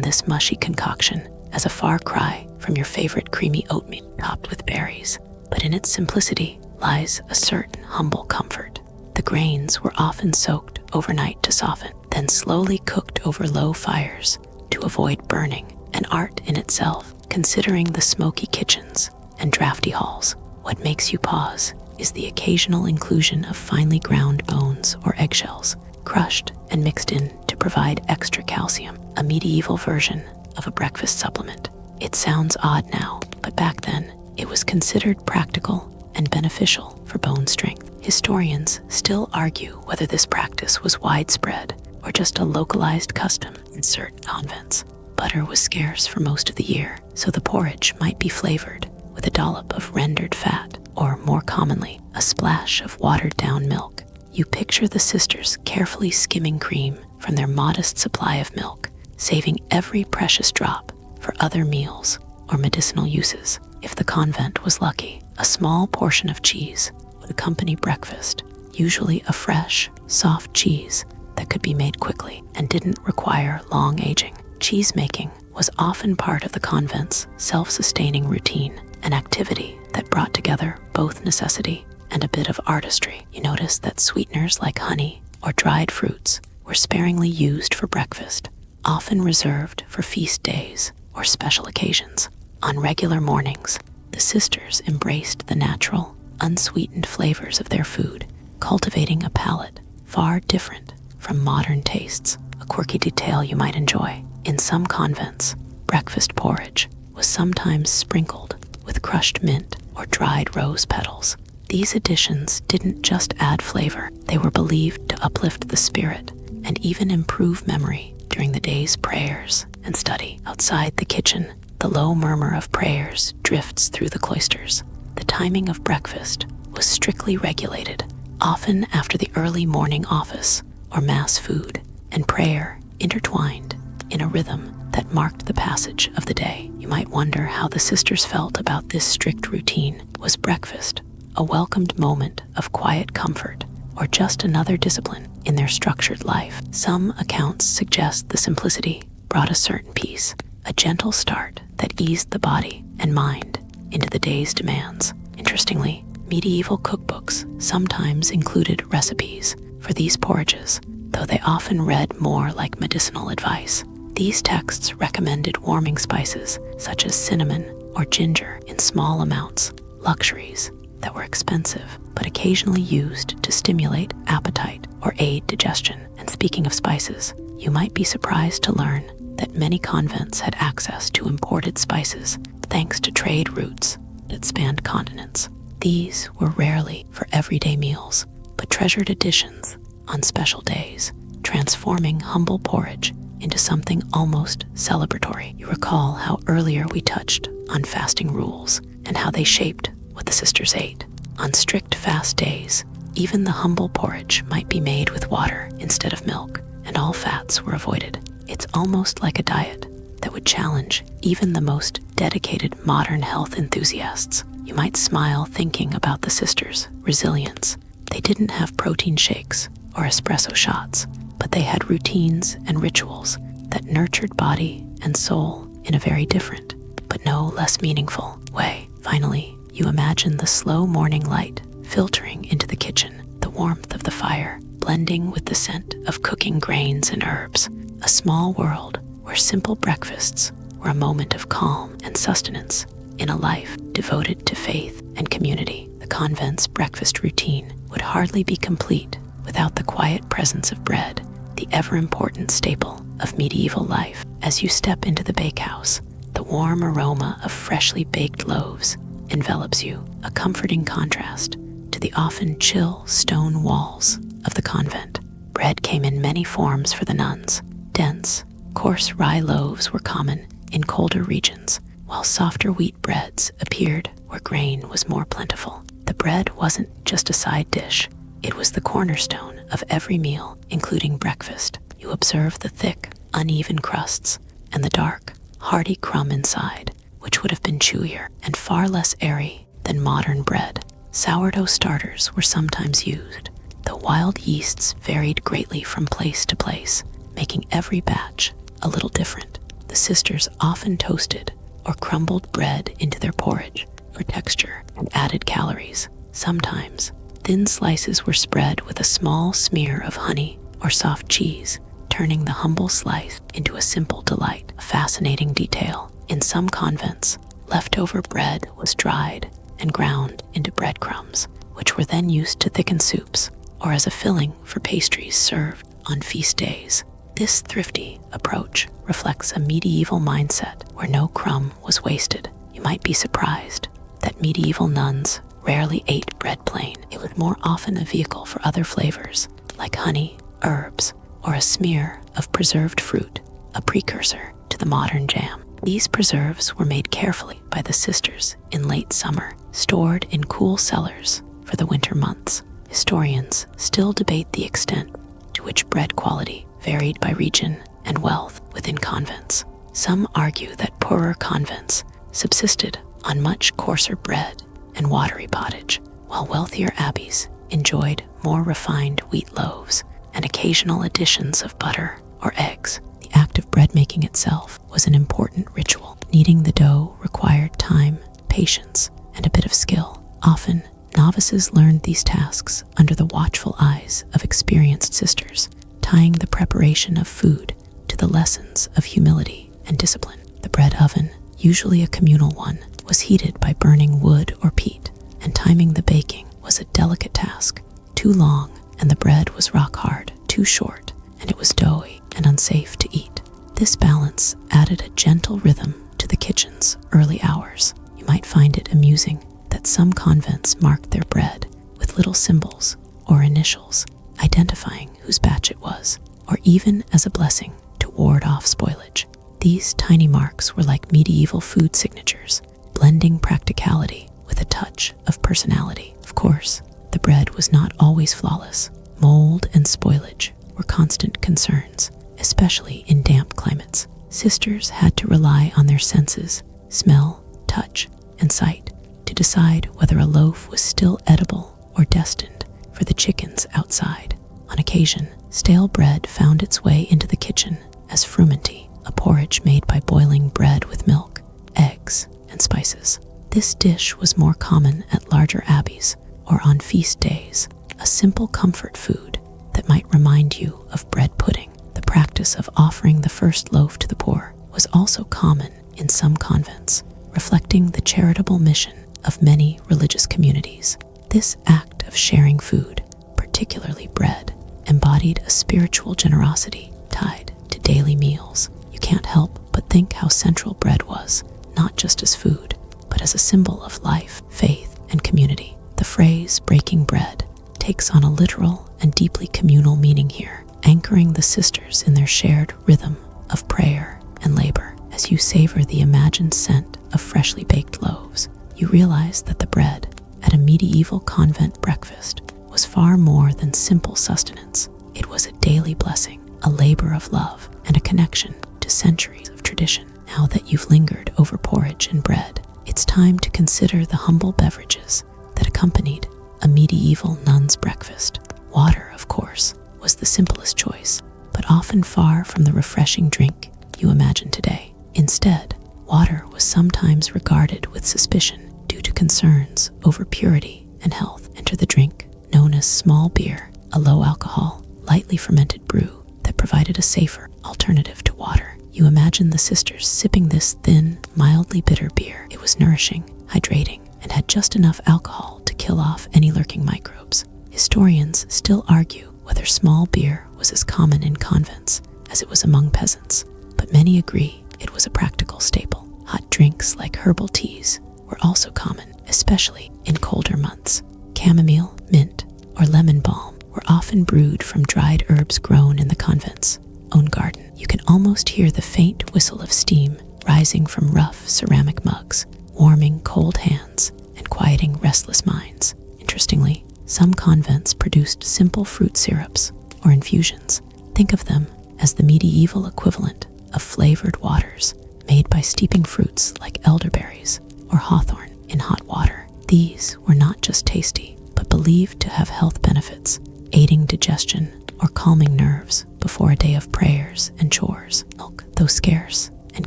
this mushy concoction as a far cry from your favorite creamy oatmeal topped with berries, but in its simplicity lies a certain humble comfort. The grains were often soaked overnight to soften, then slowly cooked over low fires to avoid burning, an art in itself, considering the smoky kitchens and drafty halls. What makes you pause is the occasional inclusion of finely ground bones or eggshells, crushed and mixed in to provide extra calcium, a medieval version of a breakfast supplement. It sounds odd now, but back then, it was considered practical and beneficial for bone strength. Historians still argue whether this practice was widespread or just a localized custom in certain convents. Butter was scarce for most of the year, so the porridge might be flavored with a dollop of rendered fat, or more commonly, a splash of watered-down milk. You picture the sisters carefully skimming cream from their modest supply of milk, saving every precious drop for other meals or medicinal uses. If the convent was lucky, a small portion of cheese would accompany breakfast, usually a fresh, soft cheese that could be made quickly and didn't require long aging. Cheese making was often part of the convent's self-sustaining routine, an activity that brought together both necessity and a bit of artistry. You notice that sweeteners like honey or dried fruits were sparingly used for breakfast, often reserved for feast days or special occasions. On regular mornings, the sisters embraced the natural, unsweetened flavors of their food, cultivating a palate far different from modern tastes. A quirky detail you might enjoy: in some convents, breakfast porridge was sometimes sprinkled with crushed mint or dried rose petals. These additions didn't just add flavor, they were believed to uplift the spirit and even improve memory during the day's prayers and study. Outside the kitchen, the low murmur of prayers drifts through the cloisters. The timing of breakfast was strictly regulated, often after the early morning office or mass food, and prayer intertwined in a rhythm that marked the passage of the day. You might wonder how the sisters felt about this strict routine. Was breakfast a welcomed moment of quiet comfort, or just another discipline in their structured life? Some accounts suggest the simplicity brought a certain peace, a gentle start that eased the body and mind into the day's demands. Interestingly, medieval cookbooks sometimes included recipes for these porridges, though they often read more like medicinal advice. These texts recommended warming spices such as cinnamon or ginger in small amounts, luxuries that were expensive but occasionally used to stimulate appetite or aid digestion. And speaking of spices, you might be surprised to learn that many convents had access to imported spices thanks to trade routes that spanned continents. These were rarely for everyday meals, but treasured additions on special days, transforming humble porridge into something almost celebratory. You recall how earlier we touched on fasting rules and how they shaped what the sisters ate. On strict fast days, even the humble porridge might be made with water instead of milk, and all fats were avoided. It's almost like a diet that would challenge even the most dedicated modern health enthusiasts. You might smile thinking about the sisters' resilience. They didn't have protein shakes or espresso shots, but they had routines and rituals that nurtured body and soul in a very different, but no less meaningful way. Finally, you imagine the slow morning light filtering into the kitchen, the warmth of the fire blending with the scent of cooking grains and herbs. A small world where simple breakfasts were a moment of calm and sustenance in a life devoted to faith and community. The convent's breakfast routine would hardly be complete without the quiet presence of bread, the ever-important staple of medieval life. As you step into the bakehouse, the warm aroma of freshly baked loaves envelops you, a comforting contrast to the often chill stone walls of the convent. Bread came in many forms for the nuns. Dense, coarse rye loaves were common in colder regions, while softer wheat breads appeared where grain was more plentiful. The bread wasn't just a side dish, it was the cornerstone of every meal, including breakfast. You observe the thick, uneven crusts and the dark, hearty crumb inside, which would have been chewier and far less airy than modern bread. Sourdough starters were sometimes used, though wild yeasts varied greatly from place to place, making every batch a little different. The sisters often toasted or crumbled bread into their porridge for texture and added calories. Sometimes, thin slices were spread with a small smear of honey or soft cheese, turning the humble slice into a simple delight. A fascinating detail: in some convents, leftover bread was dried and ground into breadcrumbs, which were then used to thicken soups or as a filling for pastries served on feast days. This thrifty approach reflects a medieval mindset where no crumb was wasted. You might be surprised that medieval nuns rarely ate bread plain. It was more often a vehicle for other flavors like honey, herbs, or a smear of preserved fruit, a precursor to the modern jam. These preserves were made carefully by the sisters in late summer, stored in cool cellars for the winter months. Historians still debate the extent to which bread quality varied by region and wealth within convents. Some argue that poorer convents subsisted on much coarser bread and watery pottage, while wealthier abbeys enjoyed more refined wheat loaves and occasional additions of butter or eggs. The act of bread making itself was an important ritual. Kneading the dough required time, patience, and a bit of skill. Often, novices learned these tasks under the watchful eyes of experienced sisters, tying the preparation of food to the lessons of humility and discipline. The bread oven, usually a communal one, was heated by burning wood or peat, and timing the baking was a delicate task. Too long, and the bread was rock hard; too short, and it was doughy and unsafe to eat. This balance added a gentle rhythm to the kitchen's early hours. You might find it amusing that some convents marked their bread with little symbols or initials, identifying whose batch it was, or even as a blessing to ward off spoilage. These tiny marks were like medieval food signatures, blending practicality with a touch of personality. Of course, the bread was not always flawless. Mold and spoilage were constant concerns, especially in damp climates. Sisters had to rely on their senses, smell, touch, and sight, to decide whether a loaf was still edible or destined for the chickens outside. On occasion, stale bread found its way into the kitchen as frumenty, a porridge made by boiling bread with milk, eggs, and spices. This dish was more common at larger abbeys or on feast days, a simple comfort food that might remind you of bread pudding. The practice of offering the first loaf to the poor was also common in some convents, reflecting the charitable mission of many religious communities. This act of sharing food, particularly bread, embodied a spiritual generosity tied to daily meals. You can't help but think how central bread was, not just as food, but as a symbol of life, faith, and community. The phrase "breaking bread" takes on a literal and deeply communal meaning here, anchoring the sisters in their shared rhythm of prayer and labor. As you savor the imagined scent of freshly baked loaves, you realize that the bread at a medieval convent breakfast was far more than simple sustenance. It was a daily blessing, a labor of love, and a connection to centuries of tradition. Now that you've lingered over porridge and bread, it's time to consider the humble beverages that accompanied a medieval nun's breakfast. Water, of course, was the simplest choice, but often far from the refreshing drink you imagine today. Instead, water was sometimes regarded with suspicion due to concerns over purity and health. Enter the drink known as small beer, a low-alcohol, lightly fermented brew that provided a safer alternative to water. You imagine the sisters sipping this thin, mildly bitter beer. It was nourishing, hydrating, and had just enough alcohol to kill off any lurking microbes. Historians still argue whether small beer was as common in convents as it was among peasants, but many agree it was a practical staple. Hot drinks like herbal teas were also common, especially in colder months. Chamomile, mint, or lemon balm were often brewed from dried herbs grown in the convent's own garden. You can almost hear the faint whistle of steam rising from rough ceramic mugs, warming cold hands and quieting restless minds. Interestingly, some convents produced simple fruit syrups or infusions. Think of them as the medieval equivalent of flavored waters made by steeping fruits like elderberries or hawthorn in hot water. These were not just tasty, but believed to have health benefits, aiding digestion or calming nerves before a day of prayers and chores. Milk, though scarce and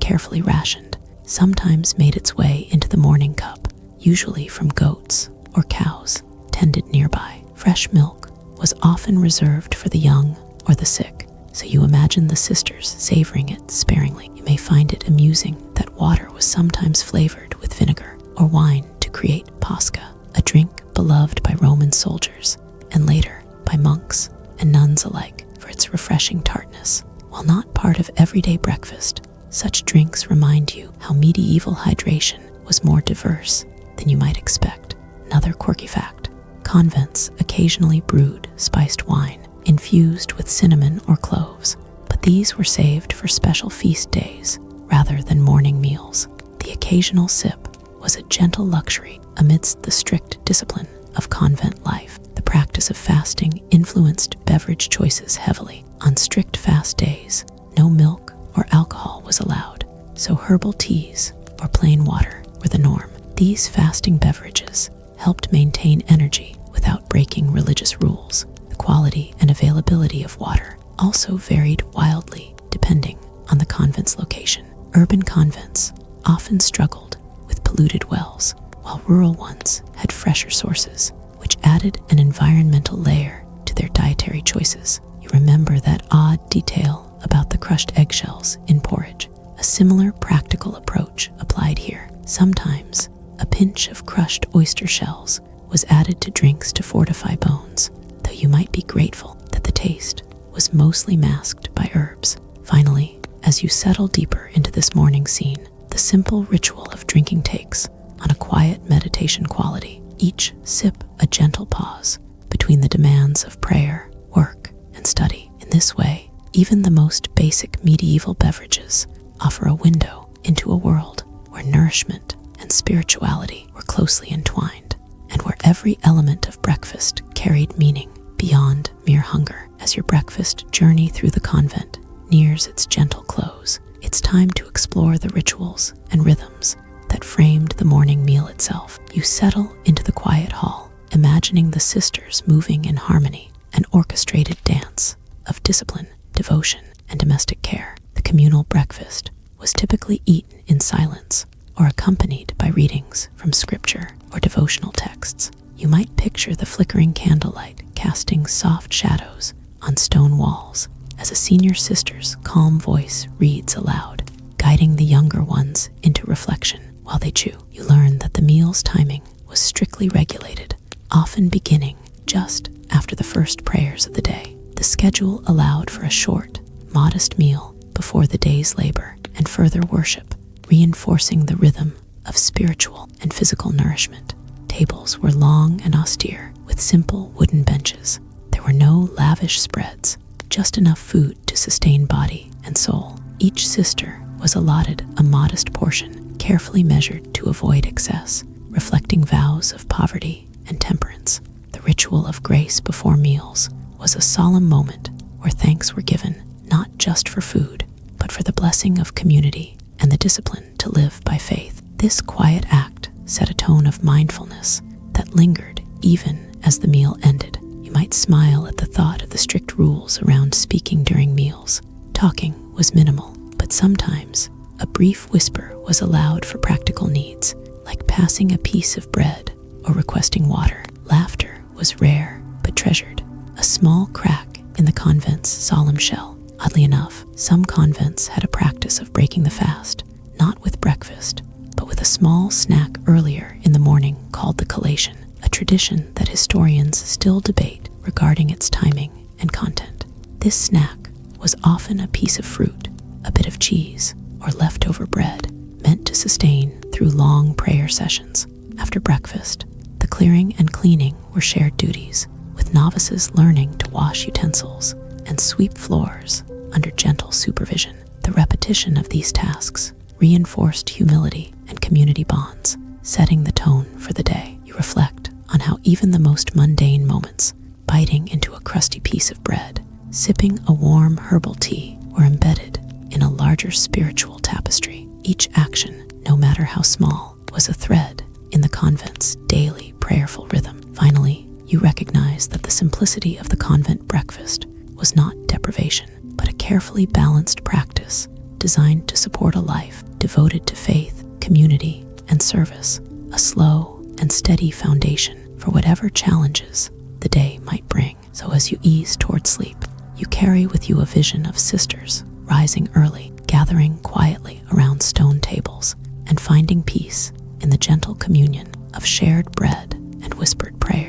carefully rationed, sometimes made its way into the morning cup, usually from goats or cows tended nearby. Fresh milk was often reserved for the young or the sick, so you imagine the sisters savoring it sparingly. You may find it amusing that water was sometimes flavored with vinegar or wine to create pasca, a drink beloved by Roman soldiers and later by monks and nuns alike for its refreshing tartness. While not part of everyday breakfast, such drinks remind you how medieval hydration was more diverse than you might expect. Another quirky fact: convents occasionally brewed spiced wine infused with cinnamon or cloves, but these were saved for special feast days rather than morning meals. The occasional sip was a gentle luxury amidst the strict discipline of convent life. The practice of fasting influenced beverage choices heavily. On strict fast days, no milk or alcohol was allowed, so herbal teas or plain water were the norm. These fasting beverages helped maintain energy without breaking religious rules. The quality and availability of water also varied wildly depending on the convent's location. Urban convents often struggled with polluted wells, while rural ones had fresher sources, which added an environmental layer to their dietary choices. You remember that odd detail about the crushed eggshells in porridge? A similar practical approach applied here. Sometimes a pinch of crushed oyster shells was added to drinks to fortify bones, though you might be grateful that the taste was mostly masked by herbs. Finally, as you settle deeper into this morning scene, the simple ritual of drinking takes on a quiet meditation quality. Each sip a gentle pause between the demands of prayer, work, and study. In this way, even the most basic medieval beverages offer a window into a world where nourishment and spirituality were closely entwined, and where every element of breakfast carried meaning beyond mere hunger. As your breakfast journey through the convent nears its gentle close, it's time to explore the rituals and rhythms that framed the morning meal itself. You settle into the quiet hall, imagining the sisters moving in harmony, an orchestrated dance of discipline, devotion, and domestic care. The communal breakfast was typically eaten in silence or accompanied by readings from scripture or devotional texts. You might picture the flickering candlelight casting soft shadows on stone walls as a senior sister's calm voice reads aloud, guiding the younger ones into reflection. While they chew, you learn that the meal's timing was strictly regulated, often beginning just after the first prayers of the day. The schedule allowed for a short, modest meal before the day's labor and further worship, reinforcing the rhythm of spiritual and physical nourishment. Tables were long and austere, with simple wooden benches. There were no lavish spreads, just enough food to sustain body and soul. Each sister was allotted a modest portion, carefully measured to avoid excess, reflecting vows of poverty and temperance. The ritual of grace before meals was a solemn moment where thanks were given not just for food, but for the blessing of community and the discipline to live by faith. This quiet act set a tone of mindfulness that lingered even as the meal ended. You might smile at the thought of the strict rules around speaking during meals. Talking was minimal, but sometimes a brief whisper was allowed for practical needs, like passing a piece of bread or requesting water. Laughter was rare but treasured, a small crack in the convent's solemn shell. Oddly enough, some convents had a practice of breaking the fast, not with breakfast, but with a small snack earlier in the morning called the collation, a tradition that historians still debate regarding its timing and content. This snack was often a piece of fruit, a bit of cheese, or leftover bread, meant to sustain through long prayer sessions. After breakfast, the clearing and cleaning were shared duties, with novices learning to wash utensils and sweep floors under gentle supervision. The repetition of these tasks reinforced humility and community bonds, setting the tone for the day. You reflect on how even the most mundane moments, biting into a crusty piece of bread, sipping a warm herbal tea, were embedded in a larger spiritual tapestry. Each action, no matter how small, was a thread in the convent's daily prayerful rhythm. Finally, you recognize that the simplicity of the convent breakfast was not deprivation, but a carefully balanced practice designed to support a life devoted to faith, community, and service, a slow and steady foundation for whatever challenges the day might bring. So as you ease toward sleep, you carry with you a vision of sisters rising early, gathering quietly around stone tables, and finding peace in the gentle communion of shared bread and whispered prayer.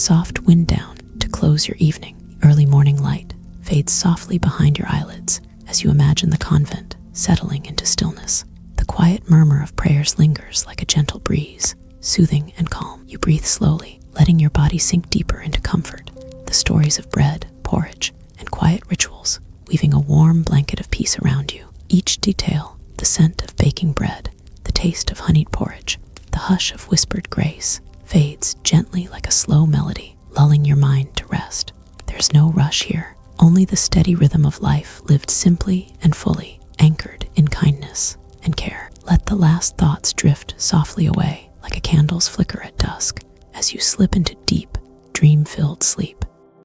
soft wind down to close your evening. Early morning light fades softly behind your eyelids as you imagine the convent settling into stillness. The quiet murmur of prayers lingers like a gentle breeze, soothing and calm. You breathe slowly, letting your body sink deeper into comfort. The stories of bread, porridge, and quiet rituals weaving a warm blanket of peace around you. Each detail, the scent of baking bread, the taste of honeyed porridge, the hush of whispered grace, fades gently like a slow melody, lulling your mind to rest. There's no rush here, only the steady rhythm of life lived simply and fully, anchored in kindness and care. Let the last thoughts drift softly away like a candle's flicker at dusk as you slip into deep, dream-filled sleep.